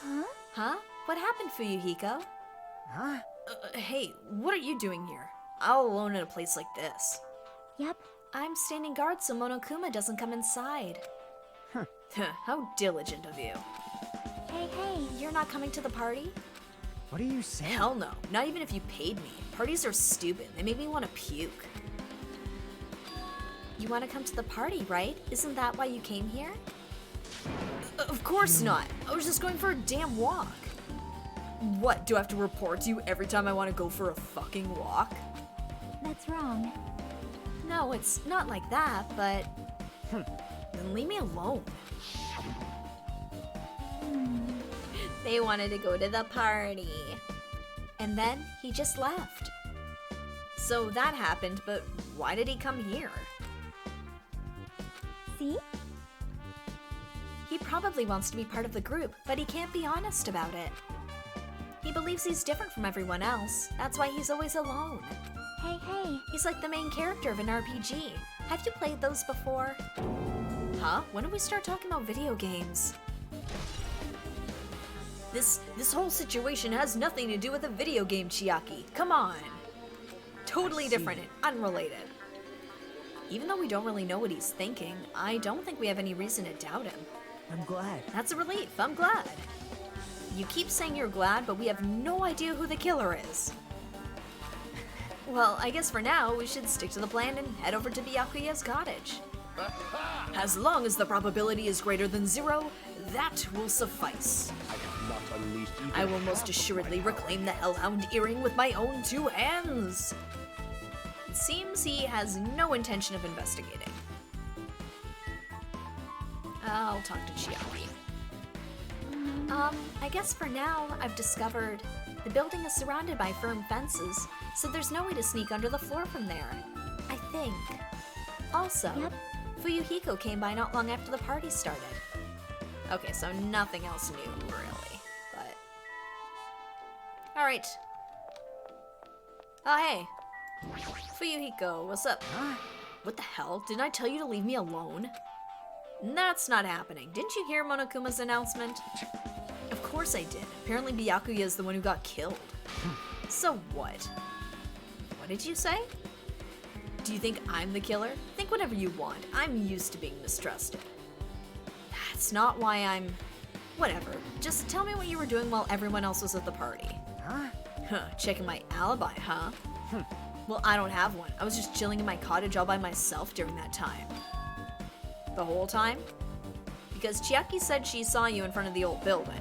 huh? Huh? What happened, Fuyuhiko? Huh? Hey, what are you doing here? All alone in a place like this. Yep. I'm standing guard so Monokuma doesn't come inside. How diligent of you. Hey, You're not coming to the party? What are you saying? Hell no, not even if you paid me. Parties are stupid, they make me want to puke. You want to come to the party, right? Isn't that why you came here? Of course not. I was just going for a damn walk. What, do I have to report to you every time I want to go for a fucking walk? that's wrong. No, it's not like that, but... Then leave me alone. They wanted to go to the party. And then he just left. So that happened, but why did he come here? See? He probably wants to be part of the group, but he can't be honest about it. He believes he's different from everyone else. That's why he's always alone. Hey, He's like the main character of an RPG. Have you played those before? Huh? When did we start talking about video games? This whole situation has nothing to do with a video game, Chiaki. Come on. Totally different and unrelated. Even though we don't really know what he's thinking, I don't think we have any reason to doubt him. I'm glad. That's a relief. I'm glad. You keep saying you're glad, but we have no idea who the killer is. Well, I guess for now, we should stick to the plan and head over to Byakuya's cottage. As long as the probability is greater than 0, that will suffice. I have not unleashed even I will half most of assuredly my reclaim the Hellhound Earring with my own 2 hands. It seems he has no intention of investigating. I'll talk to Chiaki. I guess for now, I've discovered the building is surrounded by firm fences, so there's no way to sneak under the floor from there. I think. Also, Yep. Fuyuhiko came by not long after the party started. Okay, so nothing else new, really, but... Alright. Oh, hey. Fuyuhiko, what's up? What the hell? Didn't I tell you to leave me alone? That's not happening. Didn't you hear Monokuma's announcement? Of course I did. Apparently Byakuya is the one who got killed. So what? What did you say? Do you think I'm the killer? Think whatever you want. I'm used to being mistrusted. That's not why I'm... Whatever. Just tell me what you were doing while everyone else was at the party. Huh? Checking my alibi, huh? Well, I don't have one. I was just chilling in my cottage all by myself during that time. The whole time? Because Chiaki said she saw you in front of the old building.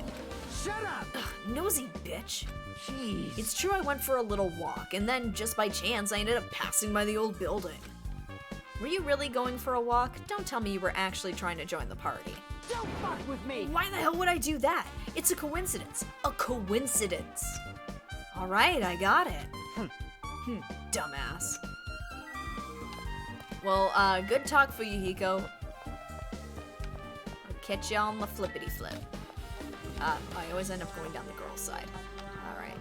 Shut up! Ugh, nosy bitch. Jeez. It's true I went for a little walk, and then just by chance I ended up passing by the old building. Were you really going for a walk? Don't tell me you were actually trying to join the party. Don't fuck with me! Why the hell would I do that? It's a coincidence. A coincidence. Alright, I got it. Dumbass. Well, good talk for you, Hiko. I'll catch you on the flippity flip. I always end up going down the girl's side. Alright.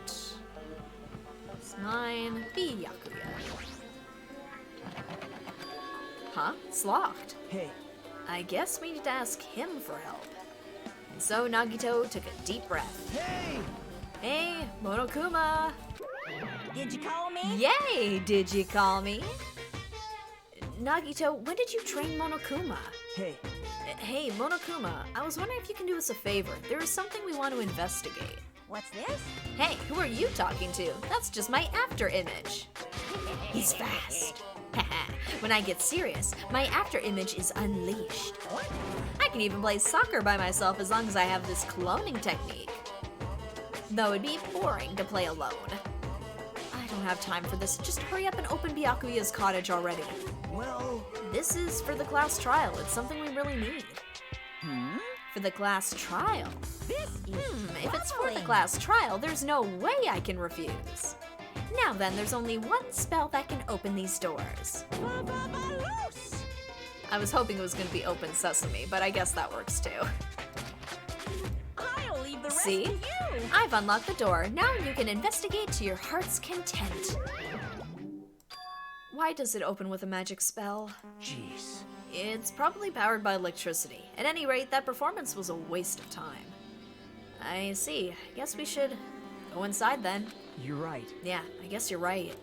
It's 9. Byakuya. Huh? It's locked. Hey, I guess we need to ask him for help. And so Nagito took a deep breath. hey! Hey, Monokuma! Did you call me? Yay, did you call me? Nagito, when did you train Monokuma? Hey, Hey, Monokuma, I was wondering if you can do us a favor. There is something we want to investigate. What's this? Hey, who are you talking to? That's just my after image. He's fast. When I get serious, my after image is unleashed. I can even play soccer by myself as long as I have this cloning technique. Though it'd be boring to play alone. I I don't have time for this. Just hurry up and open Byakuya's cottage already. Well, This is for the class trial. It's something we really need. For the class trial? This is If it's for the class trial, there's no way I can refuse. Now then, there's only one spell that can open these doors. I was hoping it was going to be Open Sesame, but I guess that works too. I'll leave the rest See? to you. I've unlocked the door. Now you can investigate to your heart's content. Why does it open with a magic spell? jeez. It's probably powered by electricity. At any rate, that performance was a waste of time. I see. I guess we should go inside then. You're right. Yeah, I guess you're right.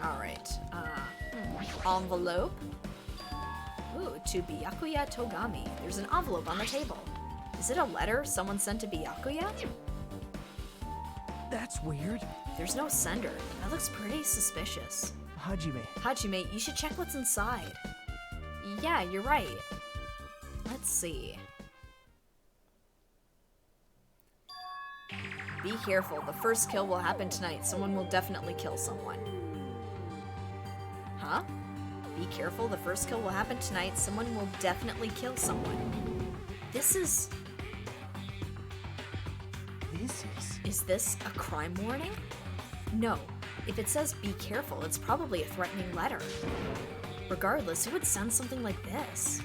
Alright, envelope. Ooh, to Byakuya Togami. There's an envelope on the table. Is it a letter someone sent to Byakuya? That's weird. There's no sender. That looks pretty suspicious. Hajime, Hajime, you should check what's inside. Yeah, you're right. Let's see. Be careful, the first kill will happen tonight. Someone will definitely kill someone. Huh? Be careful, the first kill will happen tonight. Someone will definitely kill someone. This is... Is this a crime warning? No. If it says be careful, it's probably a threatening letter. Regardless, who would send something like this?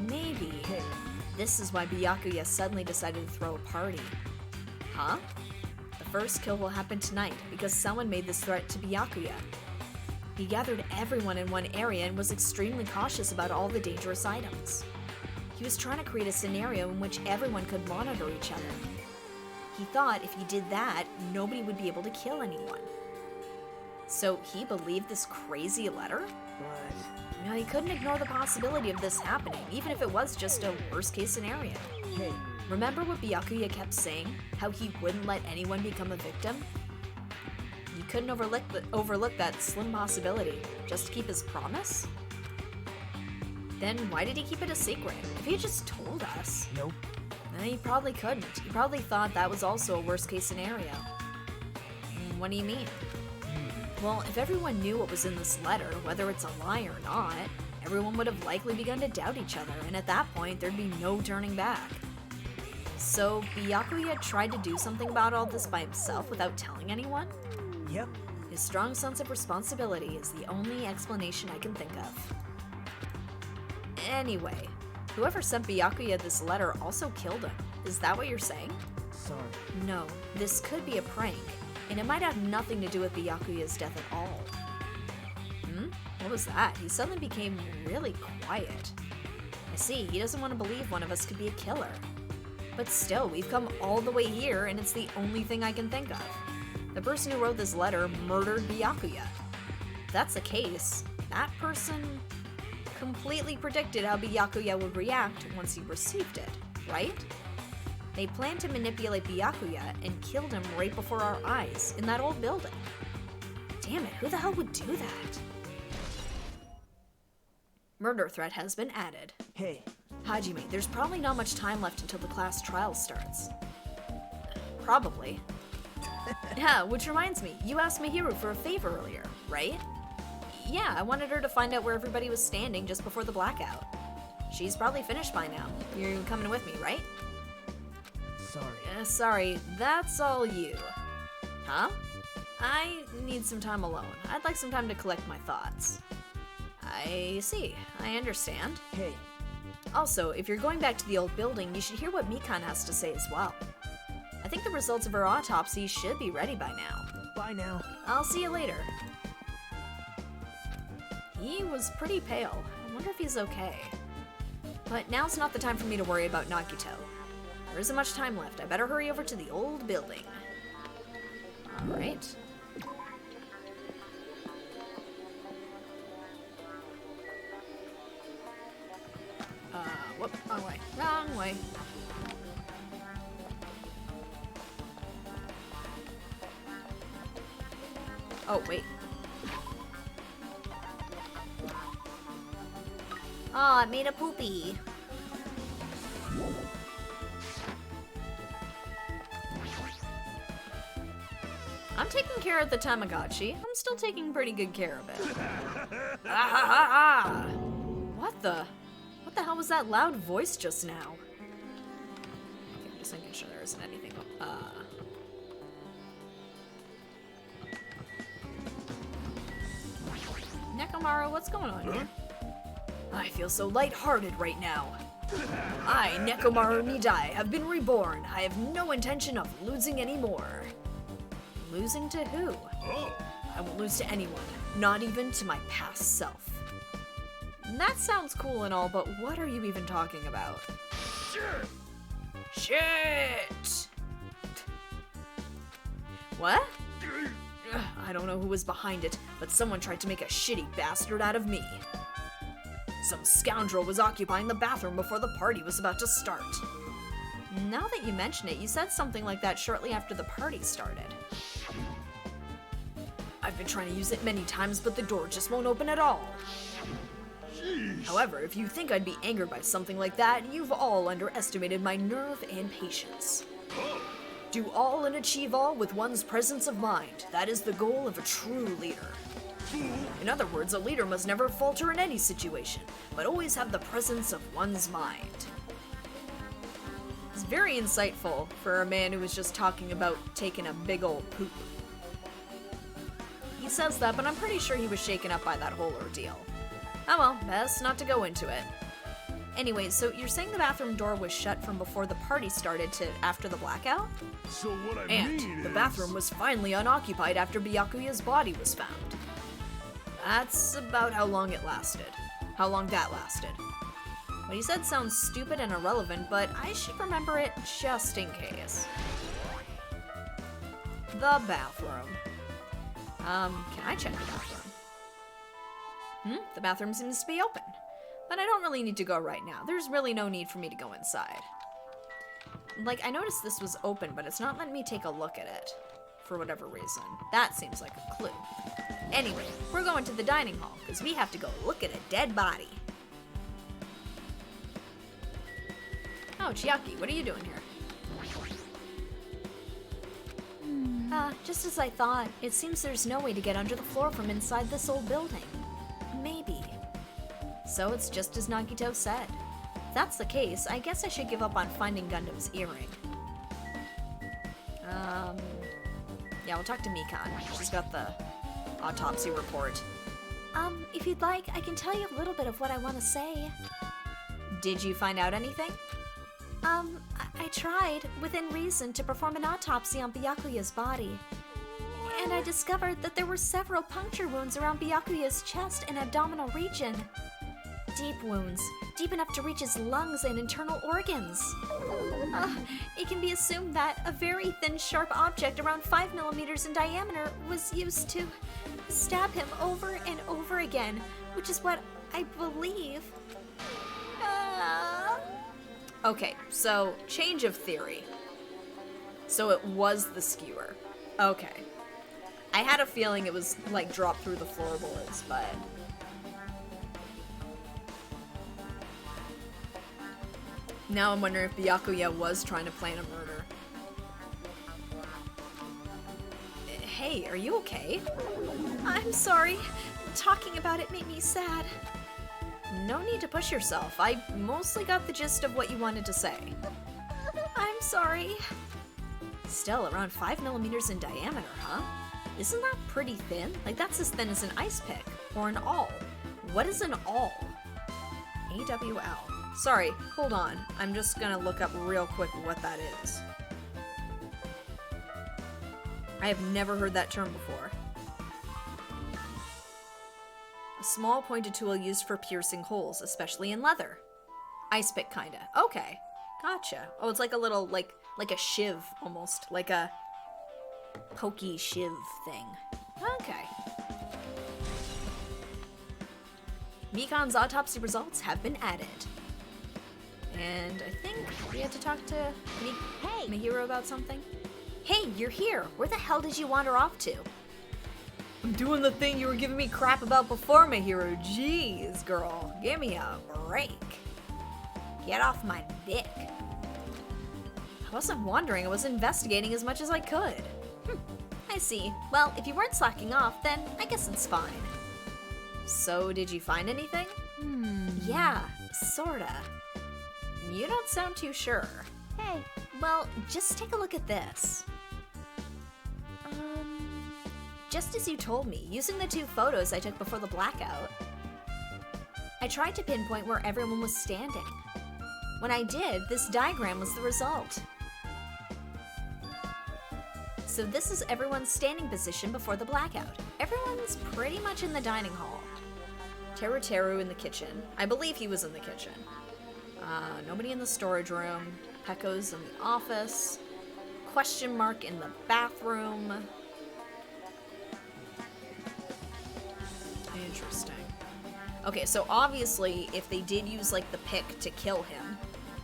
Maybe. Hey. This is why Byakuya suddenly decided to throw a party. Huh? The first kill will happen tonight because someone made this threat to Byakuya. He gathered everyone in one area and was extremely cautious about all the dangerous items. He was trying to create a scenario in which everyone could monitor each other. He thought if he did that, nobody would be able to kill anyone. So he believed this crazy letter? But... No, he couldn't ignore the possibility of this happening, even if it was just a worst-case scenario. Hey, Remember what Byakuya kept saying? How he wouldn't let anyone become a victim? He couldn't overlook that slim possibility just to keep his promise? Then why did he keep it a secret? If he had just told us. nope. He probably couldn't. He probably thought that was also a worst-case scenario. What do you mean? Well, if everyone knew what was in this letter, whether it's a lie or not, everyone would have likely begun to doubt each other, and at that point, there'd be no turning back. So, Byakuya tried to do something about all this by himself without telling anyone? Yep. His strong sense of responsibility is the only explanation I can think of. Anyway, whoever sent Byakuya this letter also killed him. Is that what you're saying? Sorry. No, this could be a prank, and it might have nothing to do with Byakuya's death at all. What was that? He suddenly became really quiet. I see, he doesn't want to believe one of us could be a killer. But still, we've come all the way here, and it's the only thing I can think of. The person who wrote this letter murdered Byakuya. If that's the case, that person completely predicted how Byakuya would react once he received it, right? They planned to manipulate Byakuya and killed him right before our eyes in that old building. Damn it, who the hell would do that? Murder threat has been added. Hey, Hajime, there's probably not much time left until the class trial starts. Probably. Yeah, which reminds me, you asked Mihiru for a favor earlier, right? Yeah, I wanted her to find out where everybody was standing just before the blackout. She's probably finished by now. You're coming with me, right? sorry. Sorry, that's all you. Huh? I need some time alone. I'd like some time to collect my thoughts. I see. I understand. Hey, Also, if you're going back to the old building, you should hear what Mikan has to say as well. I think the results of her autopsy should be ready by now. bye now. I'll see you later. He was pretty pale. I wonder if he's okay. But now's not the time for me to worry about Nagito. There isn't much time left. I better hurry over to the old building. Alright. Whoop, wrong way. Wrong way. Oh, wait. Oh, I made a poopy. I'm taking care of the Tamagotchi. I'm still taking pretty good care of it. Ah, ha, ha, ha. What the hell was that loud voice just now? Okay, I'm just making sure there isn't anything. Nekomaru, what's going on here? I feel so lighthearted right now. I, Nekomaru Nidai, have been reborn. I have no intention of losing anymore. Losing to who? I won't lose to anyone, not even to my past self. That sounds cool and all, but what are you even talking about? Shit! What? I don't know who was behind it, but someone tried to make a shitty bastard out of me. Some scoundrel was occupying the bathroom before the party was about to start. Now that you mention it, you said something like that shortly after the party started. I've been trying to use it many times, but the door just won't open at all. Jeez. However, if you think I'd be angered by something like that, you've all underestimated my nerve and patience. Do all and achieve all with one's presence of mind. That is the goal of a true leader. In other words, a leader must never falter in any situation, but always have the presence of one's mind. It's very insightful for a man who was just talking about taking a big old poop. He says that, but I'm pretty sure he was shaken up by that whole ordeal. Oh well, best not to go into it. Anyway, so you're saying the bathroom door was shut from before the party started to after the blackout? So what I And mean the is... bathroom was finally unoccupied after Byakuya's body was found. That's about how long it lasted. How long that lasted. What he said sounds stupid and irrelevant, but I should remember it just in case. The bathroom. Can I check the bathroom? The bathroom seems to be open. But I don't really need to go right now. There's really no need for me to go inside. Like, I noticed this was open, but it's not letting me take a look at it. For whatever reason. That seems like a clue. Anyway, we're going to the dining hall, because we have to go look at a dead body. Oh, Chiaki, what are you doing here? Just as I thought. It seems there's no way to get under the floor from inside this old building. Maybe. So it's just as Nagito said. If that's the case, I guess I should give up on finding Gundam's earring. Yeah, we'll talk to Mikan. She's got the autopsy report. If you'd like, I can tell you a little bit of what I want to say. Did you find out anything? I tried, within reason, to perform an autopsy on Byakuya's body. And I discovered that there were several puncture wounds around Byakuya's chest and abdominal region. Deep wounds, deep enough to reach his lungs and internal organs. It can be assumed that a very thin, sharp object around 5 millimeters in diameter was used to stab him over and over again, which is what I believe. Okay, so change of theory. So it was the skewer. Okay. I had a feeling it was like dropped through the floorboards, but... Now I'm wondering if Byakuya was trying to plan a murder. Hey, are you okay? I'm sorry. Talking about it made me sad. No need to push yourself. I mostly got the gist of what you wanted to say. I'm sorry. Still, around 5 millimeters in diameter, huh? Isn't that pretty thin? Like, that's as thin as an ice pick. Or an awl. What is an awl? AWL. Sorry, hold on. I'm just gonna look up real quick what that is. I have never heard that term before. A small pointed tool used for piercing holes, especially in leather. Ice pick, kinda. Okay, gotcha. Oh, it's like a little, like a shiv, almost. Like a pokey shiv thing. Okay. Mikan's autopsy results have been added. And I think we had to talk to Mihiro about something. Hey, you're here. Where the hell did you wander off to? I'm doing the thing you were giving me crap about before, Mihiro. Jeez, girl. Give me a break. Get off my dick. I wasn't wandering. I was investigating as much as I could. I see. Well, if you weren't slacking off, then I guess it's fine. So, did you find anything? Yeah, sorta. You don't sound too sure. Hey, Well, just take a look at this. Just as you told me, using the 2 photos I took before the blackout, I tried to pinpoint where everyone was standing. When I did, this diagram was the result. So this is everyone's standing position before the blackout. Everyone's pretty much in the dining hall. Teru in the kitchen. I believe he was in the kitchen. Nobody in the storage room. Pecco's in the office. Question mark in the bathroom. Interesting. Okay, so obviously, if they did use, like, the pick to kill him,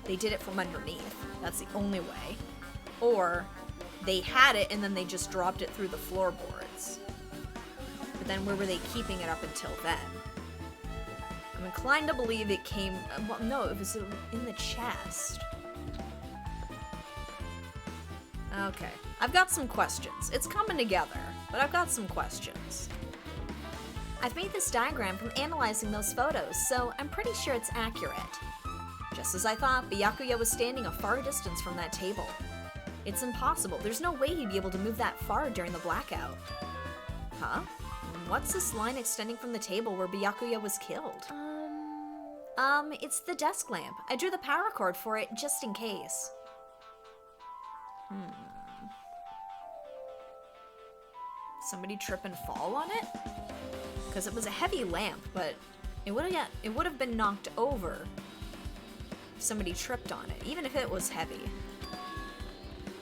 they did it from underneath. That's the only way. Or they had it and then they just dropped it through the floorboards. But then where were they keeping it up until then? I'm inclined to believe it came... Well, no, it was in the chest. Okay. I've got some questions. It's coming together, but I've got some questions. I've made this diagram from analyzing those photos, so I'm pretty sure it's accurate. Just as I thought, Byakuya was standing a far distance from that table. It's impossible. There's no way he'd be able to move that far during the blackout. Huh? What's this line extending from the table where Byakuya was killed? It's the desk lamp. I drew the power cord for it just in case. Somebody trip and fall on it? Because it was a heavy lamp, but it would have been knocked over if somebody tripped on it, even if it was heavy.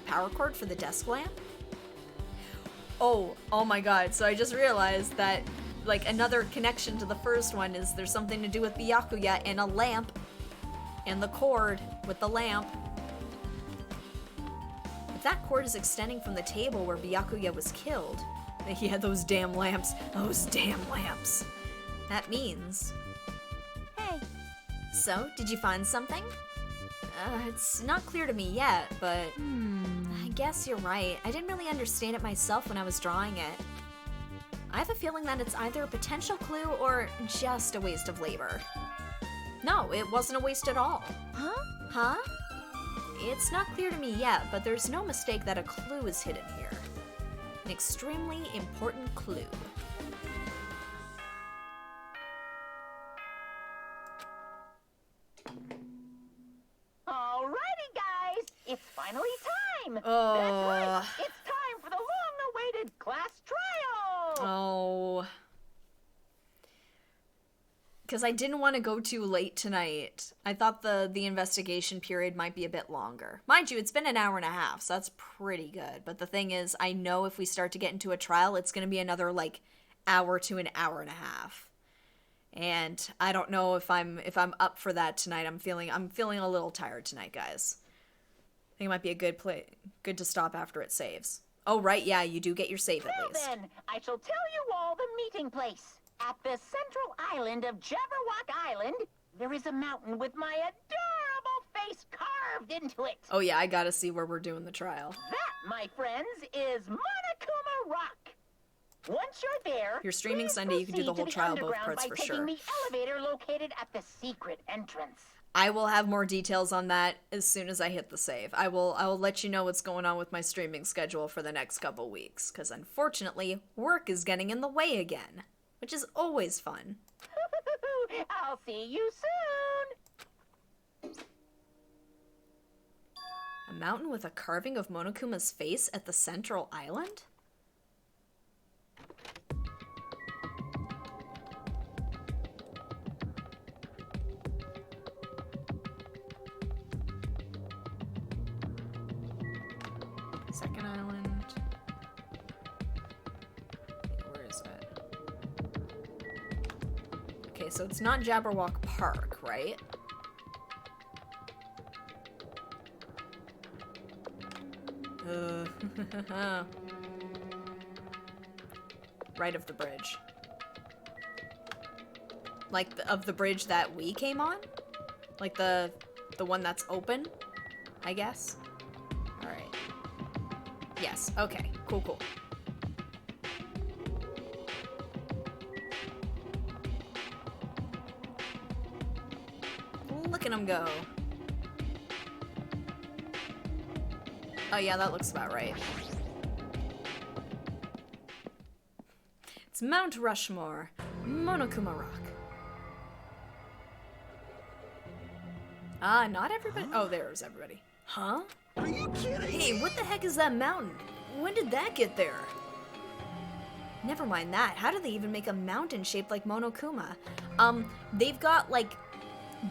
Power cord for the desk lamp? Oh my god, so I just realized that, like, another connection to the first one is there's something to do with Byakuya and a lamp, and the cord with the lamp. If that cord is extending from the table where Byakuya was killed, he had those damn lamps. Those damn lamps. That means... hey, So, did you find something? It's not clear to me yet, but... I guess you're right. I didn't really understand it myself when I was drawing it. I have a feeling that it's either a potential clue or just a waste of labor. No, it wasn't a waste at all. Huh? It's not clear to me yet, but there's no mistake that a clue is hidden here. An extremely important clue. Alrighty, guys, it's finally time. Oh. That's right. It's time for the long-awaited class trial. Oh. Because I didn't want to go too late tonight. I thought the investigation period might be a bit longer. Mind you, it's been an hour and a half, so that's pretty good. But the thing is, I know if we start to get into a trial, it's going to be another, like, hour to an hour and a half. And I don't know if I'm up for that tonight. I'm feeling a little tired tonight, guys. I think it might be a good to stop after it saves. Oh, right, yeah, you do get your save at least. Now then, I shall tell you all the meeting place. At the central island of Jabberwock Island, there is a mountain with my adorable face carved into it. Oh yeah, I gotta see where we're doing the trial. That, my friends, is Monokuma Rock. Once you're there, You're streaming please Sunday, you can do the proceed whole to trial both underground parts by for taking sure. the elevator located at the secret entrance. I will have more details on that as soon as I hit the save. I will let you know what's going on with my streaming schedule for the next couple weeks, because unfortunately, work is getting in the way again, which is always fun. I'll see you soon. A mountain with a carving of Monokuma's face at the central island? Second island. Where is it? Okay, so it's not Jabberwock Park, right? Right of the bridge. Like, of the bridge that we came on? Like the one that's open, I guess? Alright. Yes, okay. Cool. them go. Oh yeah, that looks about right. It's Mount Rushmore, Monokuma Rock. Ah, not everybody. Oh, there's everybody. Huh? Are you kidding? Hey, what the heck is that mountain? When did that get there? Never mind that. How do they even make a mountain shaped like Monokuma? They've got like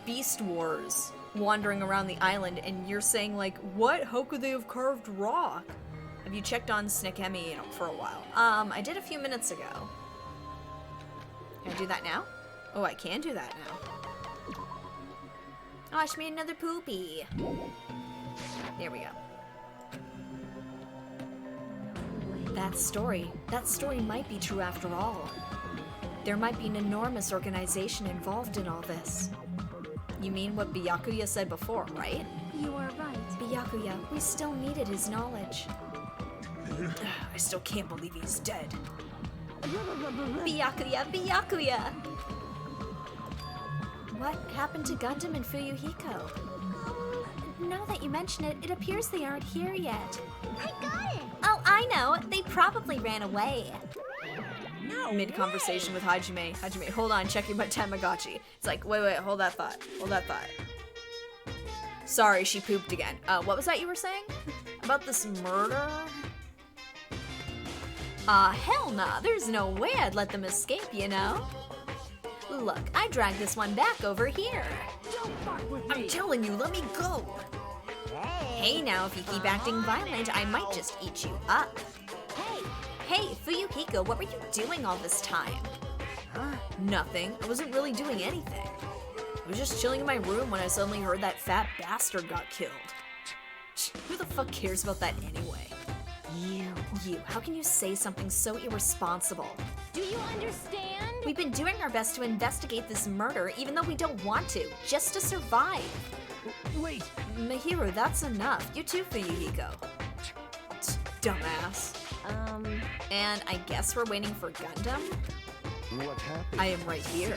beast wars wandering around the island, and you're saying like, what? How could they have carved rock? Have you checked on Snekemi for a while? I did a few minutes ago. Can I do that now? Oh, I can do that now. Oh, she made another poopy. There we go. That story might be true after all. There might be an enormous organization involved in all this. You mean what Byakuya said before, right? You are right. Byakuya, we still needed his knowledge. I still can't believe he's dead. Byakuya, Byakuya! What happened to Gundam and Fuyuhiko? Now that you mention it, it appears they aren't here yet. I got it! Oh, I know. They probably ran away. No Mid-conversation with Hajime. Hajime, hold on, checking my Tamagotchi. It's like, wait, hold that thought. Hold that thought. Sorry, she pooped again. What was that you were saying? About this murder? Hell nah. There's no way I'd let them escape, you know? Look, I dragged this one back over here. Don't fuck with me! I'm telling you, let me go. Hey now, if you keep acting violent, I might just eat you up. Hey, Fuyuhiko, what were you doing all this time? Nothing. I wasn't really doing anything. I was just chilling in my room when I suddenly heard that fat bastard got killed. Who the fuck cares about that anyway? You, how can you say something so irresponsible? Do you understand? We've been doing our best to investigate this murder, even though we don't want to, just to survive. Wait! Mahiru, that's enough. You too, Fuyuhiko. Dumbass. And I guess we're waiting for Gundam? What happened? I am right here.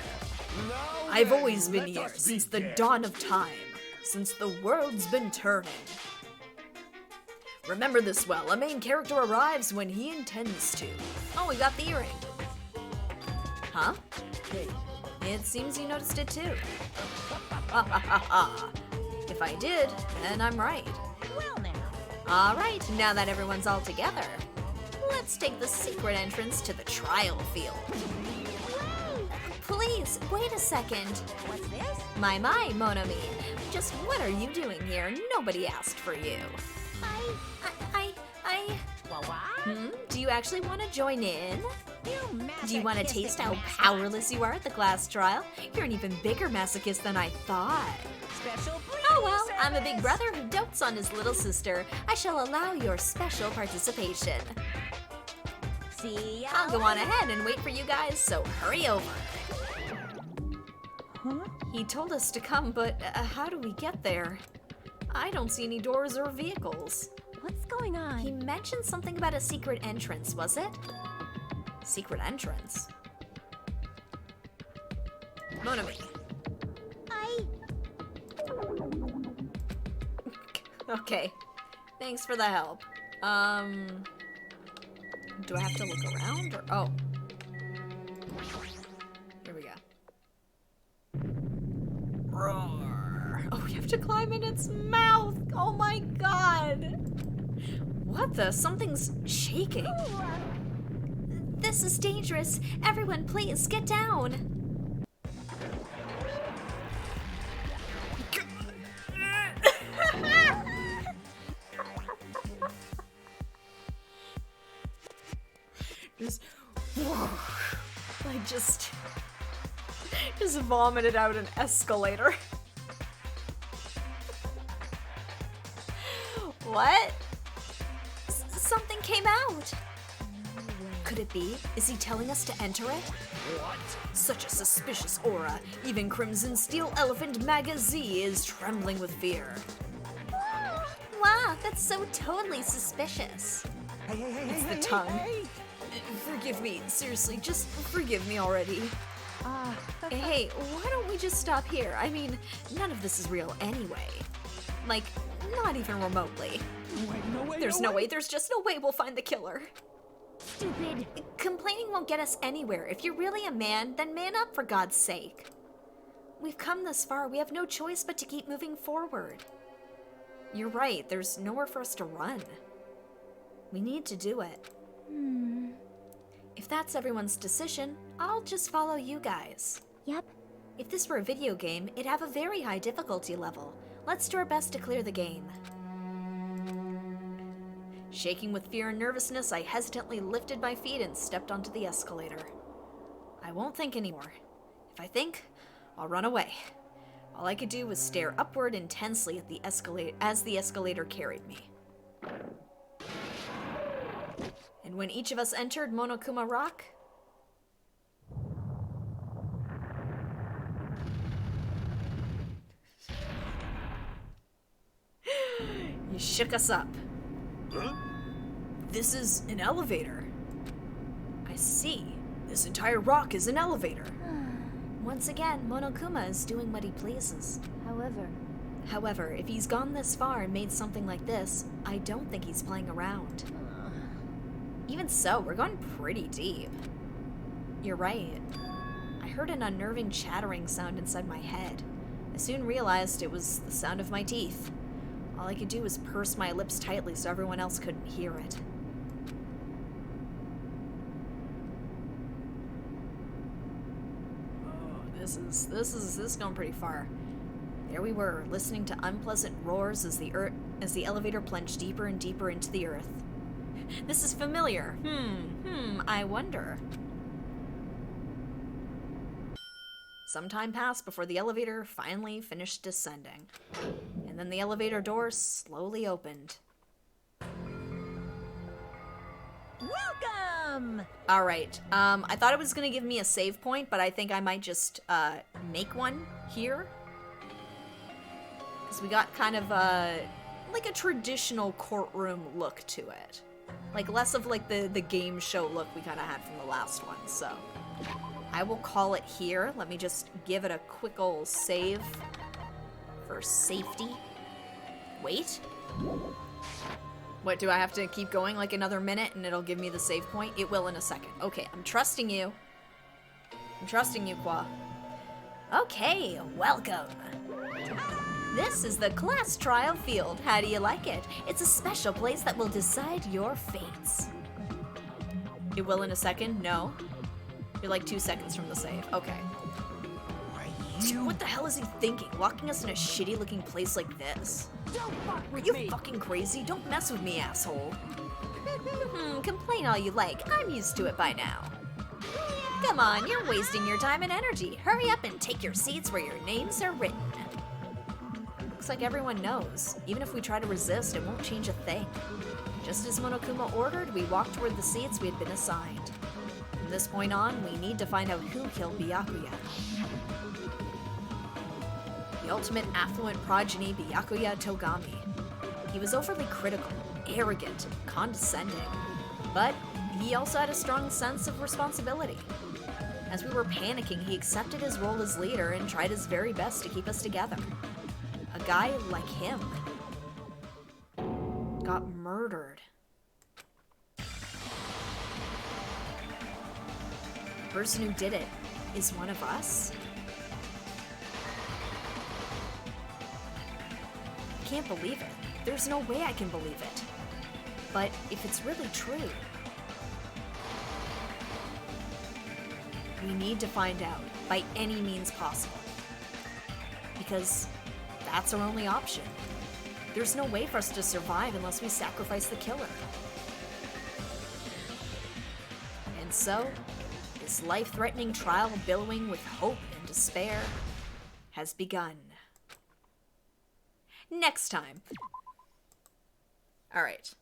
Now I've then, always been let here us since the begin. dawn of time, since the world's been turning. Remember this well, a main character arrives when he intends to. Oh, we got the earring. Huh? Hey, It seems you noticed it too. Ha ha ha ha. If I did, then I'm right. Well now. Alright, now that everyone's all together, let's take the secret entrance to the trial field. Please, wait a second. What's this? My, Monomi. Just what are you doing here? Nobody asked for you. Do you actually want to join in? Do you want to taste how powerless you are at the class trial? You're an even bigger masochist than I thought. Special Oh well, I'm a big brother who dotes on his little sister. I shall allow your special participation. See ya. I'll go on ahead and wait for you guys, so hurry over. Huh? He told us to come, but how do we get there? I don't see any doors or vehicles. What's going on? He mentioned something about a secret entrance, was it? Secret entrance? Monomi. Okay. Thanks for the help. Do I have to look around or oh. Here we go. Roar. Oh, we have to climb in its mouth. Oh my god. What the? Something's shaking. This is dangerous. Everyone, please get down. I just vomited out an escalator. What? Something came out. Could it be? Is he telling us to enter it? What? Such a suspicious aura. Even Crimson Steel Elephant Magazine is trembling with fear. Wow, that's so totally suspicious. It's the tongue. Forgive me, seriously, just forgive me already. Hey, why don't we just stop here? I mean, none of this is real anyway. Like, not even remotely. Wait, no way, There's no way, there's just no way we'll find the killer. Stupid. Complaining won't get us anywhere. If you're really a man, then man up for God's sake. We've come this far, we have no choice but to keep moving forward. You're right, there's nowhere for us to run. We need to do it. If that's everyone's decision, I'll just follow you guys. Yep. If this were a video game, it'd have a very high difficulty level. Let's do our best to clear the game. Shaking with fear and nervousness, I hesitantly lifted my feet and stepped onto the escalator. I won't think anymore. If I think, I'll run away. All I could do was stare upward intensely at the as the escalator carried me. And when each of us entered Monokuma Rock, you shook us up. Huh? This is an elevator. I see. This entire rock is an elevator. Once again, Monokuma is doing what he pleases. However, if he's gone this far and made something like this, I don't think he's playing around. Even so, we're going pretty deep. You're right. I heard an unnerving chattering sound inside my head. I soon realized it was the sound of my teeth. All I could do was purse my lips tightly so everyone else couldn't hear it. Oh, this is going pretty far. There we were, listening to unpleasant roars as the elevator plunged deeper and deeper into the earth. This is familiar. I wonder. Some time passed before the elevator finally finished descending. And then the elevator door slowly opened. Welcome! Alright, I thought it was gonna give me a save point, but I think I might just, make one here. Because we got kind of, like a traditional courtroom look to it. Like, less of, like, the game show look we kind of had from the last one, so. I will call it here. Let me just give it a quick ol' save for safety. Wait. What, do I have to keep going like another minute and it'll give me the save point? It will in a second. Okay, I'm trusting you. I'm trusting you, Qua. Okay, welcome. This is the class trial field. How do you like it? It's a special place that will decide your fates. It will in a second? No. You're like 2 seconds from the save. Okay. What the hell is he thinking? Locking us in a shitty looking place like this? Don't fuck Are with you me! fucking crazy? Don't mess with me, asshole. Complain all you like. I'm used to it by now. Come on, you're wasting your time and energy. Hurry up and take your seats where your names are written. Looks like everyone knows. Even if we try to resist, it won't change a thing. Just as Monokuma ordered, we walked toward the seats we had been assigned. From this point on, we need to find out who killed Byakuya. The ultimate affluent progeny, Byakuya Togami. He was overly critical, arrogant, condescending, but he also had a strong sense of responsibility. As we were panicking, he accepted his role as leader and tried his very best to keep us together. A guy like him got murdered. The person who did it is one of us? I can't believe it. There's no way I can believe it. But if it's really true, we need to find out by any means possible. Because that's our only option. There's no way for us to survive unless we sacrifice the killer. And so, this life-threatening trial billowing with hope and despair has begun. Next time. Alright.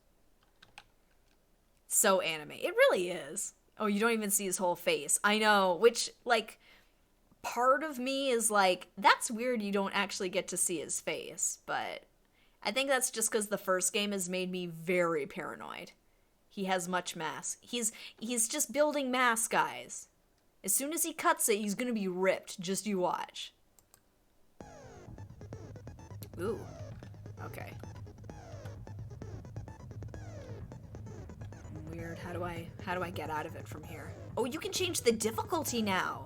So anime. It really is. Oh, you don't even see his whole face. I know, which, like, part of me is like, that's weird you don't actually get to see his face, but I think that's just because the first game has made me very paranoid. He has much mass. He's just building mass, guys. As soon as he cuts it, he's gonna be ripped. Just you watch. Ooh. Okay. Weird. How do I get out of it from here? Oh, you can change the difficulty now.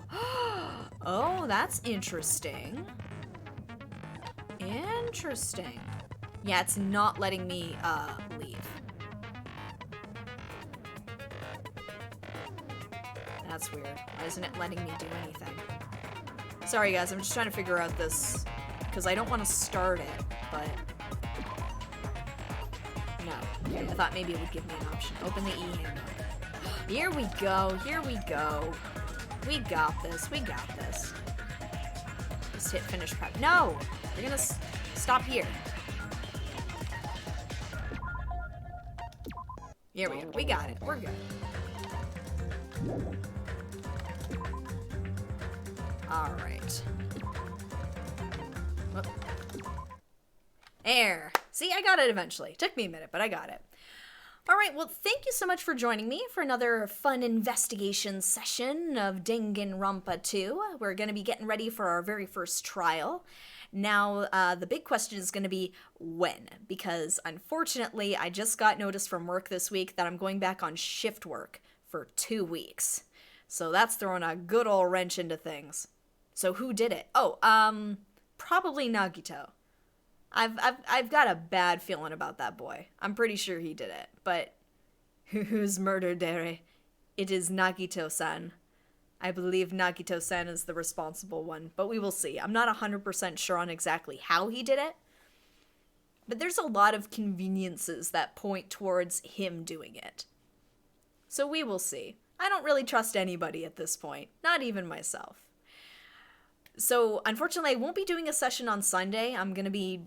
Oh, that's interesting. Interesting. Yeah, it's not letting me leave. That's weird. Why isn't it letting me do anything? Sorry guys, I'm just trying to figure out this because I don't want to start it, but no. Okay, I thought maybe it would give me an option. Open the e-handbook. Here we go. Here we go. We got this. We got this. Just hit finish prep. No! We're gonna stop here. Here we go. We got it. We're good. Alright. There. See, I got it eventually. Took me a minute, but I got it. Alright, well, thank you so much for joining me for another fun investigation session of Danganronpa 2. We're going to be getting ready for our very first trial. Now, the big question is going to be when, because unfortunately, I just got notice from work this week that I'm going back on shift work for 2 weeks. So that's throwing a good old wrench into things. So who did it? Oh, probably Nagito. I've got a bad feeling about that boy. I'm pretty sure he did it. But who's murdered Dere? It is Nagito-san. I believe Nagito-san is the responsible one, but we will see. I'm not 100% sure on exactly how he did it. But there's a lot of conveniences that point towards him doing it. So we will see. I don't really trust anybody at this point, not even myself. So, unfortunately, I won't be doing a session on Sunday. I'm going to be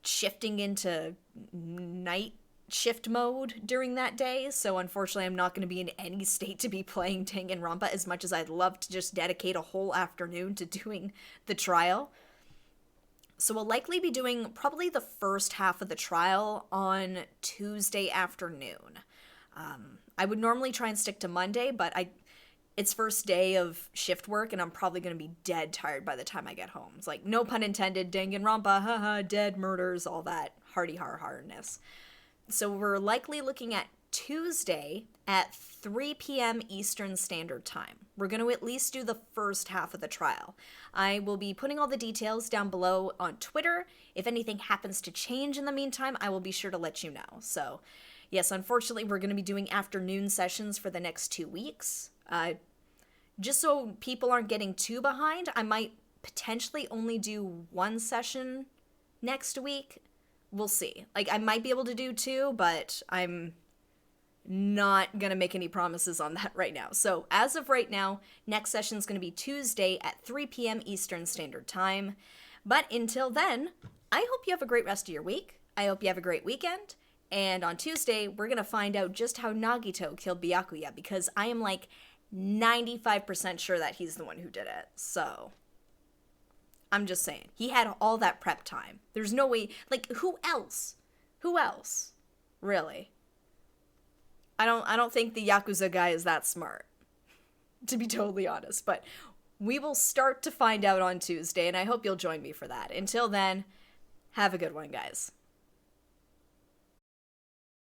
shifting into night shift mode during that day. So, unfortunately, I'm not going to be in any state to be playing Danganronpa as much as I'd love to just dedicate a whole afternoon to doing the trial. So, we'll likely be doing probably the first half of the trial on Tuesday afternoon. I would normally try and stick to Monday, but it's first day of shift work, and I'm probably going to be dead tired by the time I get home. It's like, no pun intended, Danganronpa, haha, dead, murders, all that hardy-har-harness. So we're likely looking at Tuesday at 3 p.m. Eastern Standard Time. We're going to at least do the first half of the trial. I will be putting all the details down below on Twitter. If anything happens to change in the meantime, I will be sure to let you know. So, yes, unfortunately, we're going to be doing afternoon sessions for the next 2 weeks. Just so people aren't getting too behind, I might potentially only do 1 session next week. We'll see. Like, I might be able to do 2, but I'm not going to make any promises on that right now. So, as of right now, next session is going to be Tuesday at 3 p.m. Eastern Standard Time. But until then, I hope you have a great rest of your week. I hope you have a great weekend. And on Tuesday, we're going to find out just how Nagito killed Byakuya, because I am like 95% sure that he's the one who did it. So, I'm just saying. He had all that prep time. There's no way, like, who else? Who else? Really? I don't think the Yakuza guy is that smart, to be totally honest. But we will start to find out on Tuesday, and I hope you'll join me for that. Until then, have a good one, guys.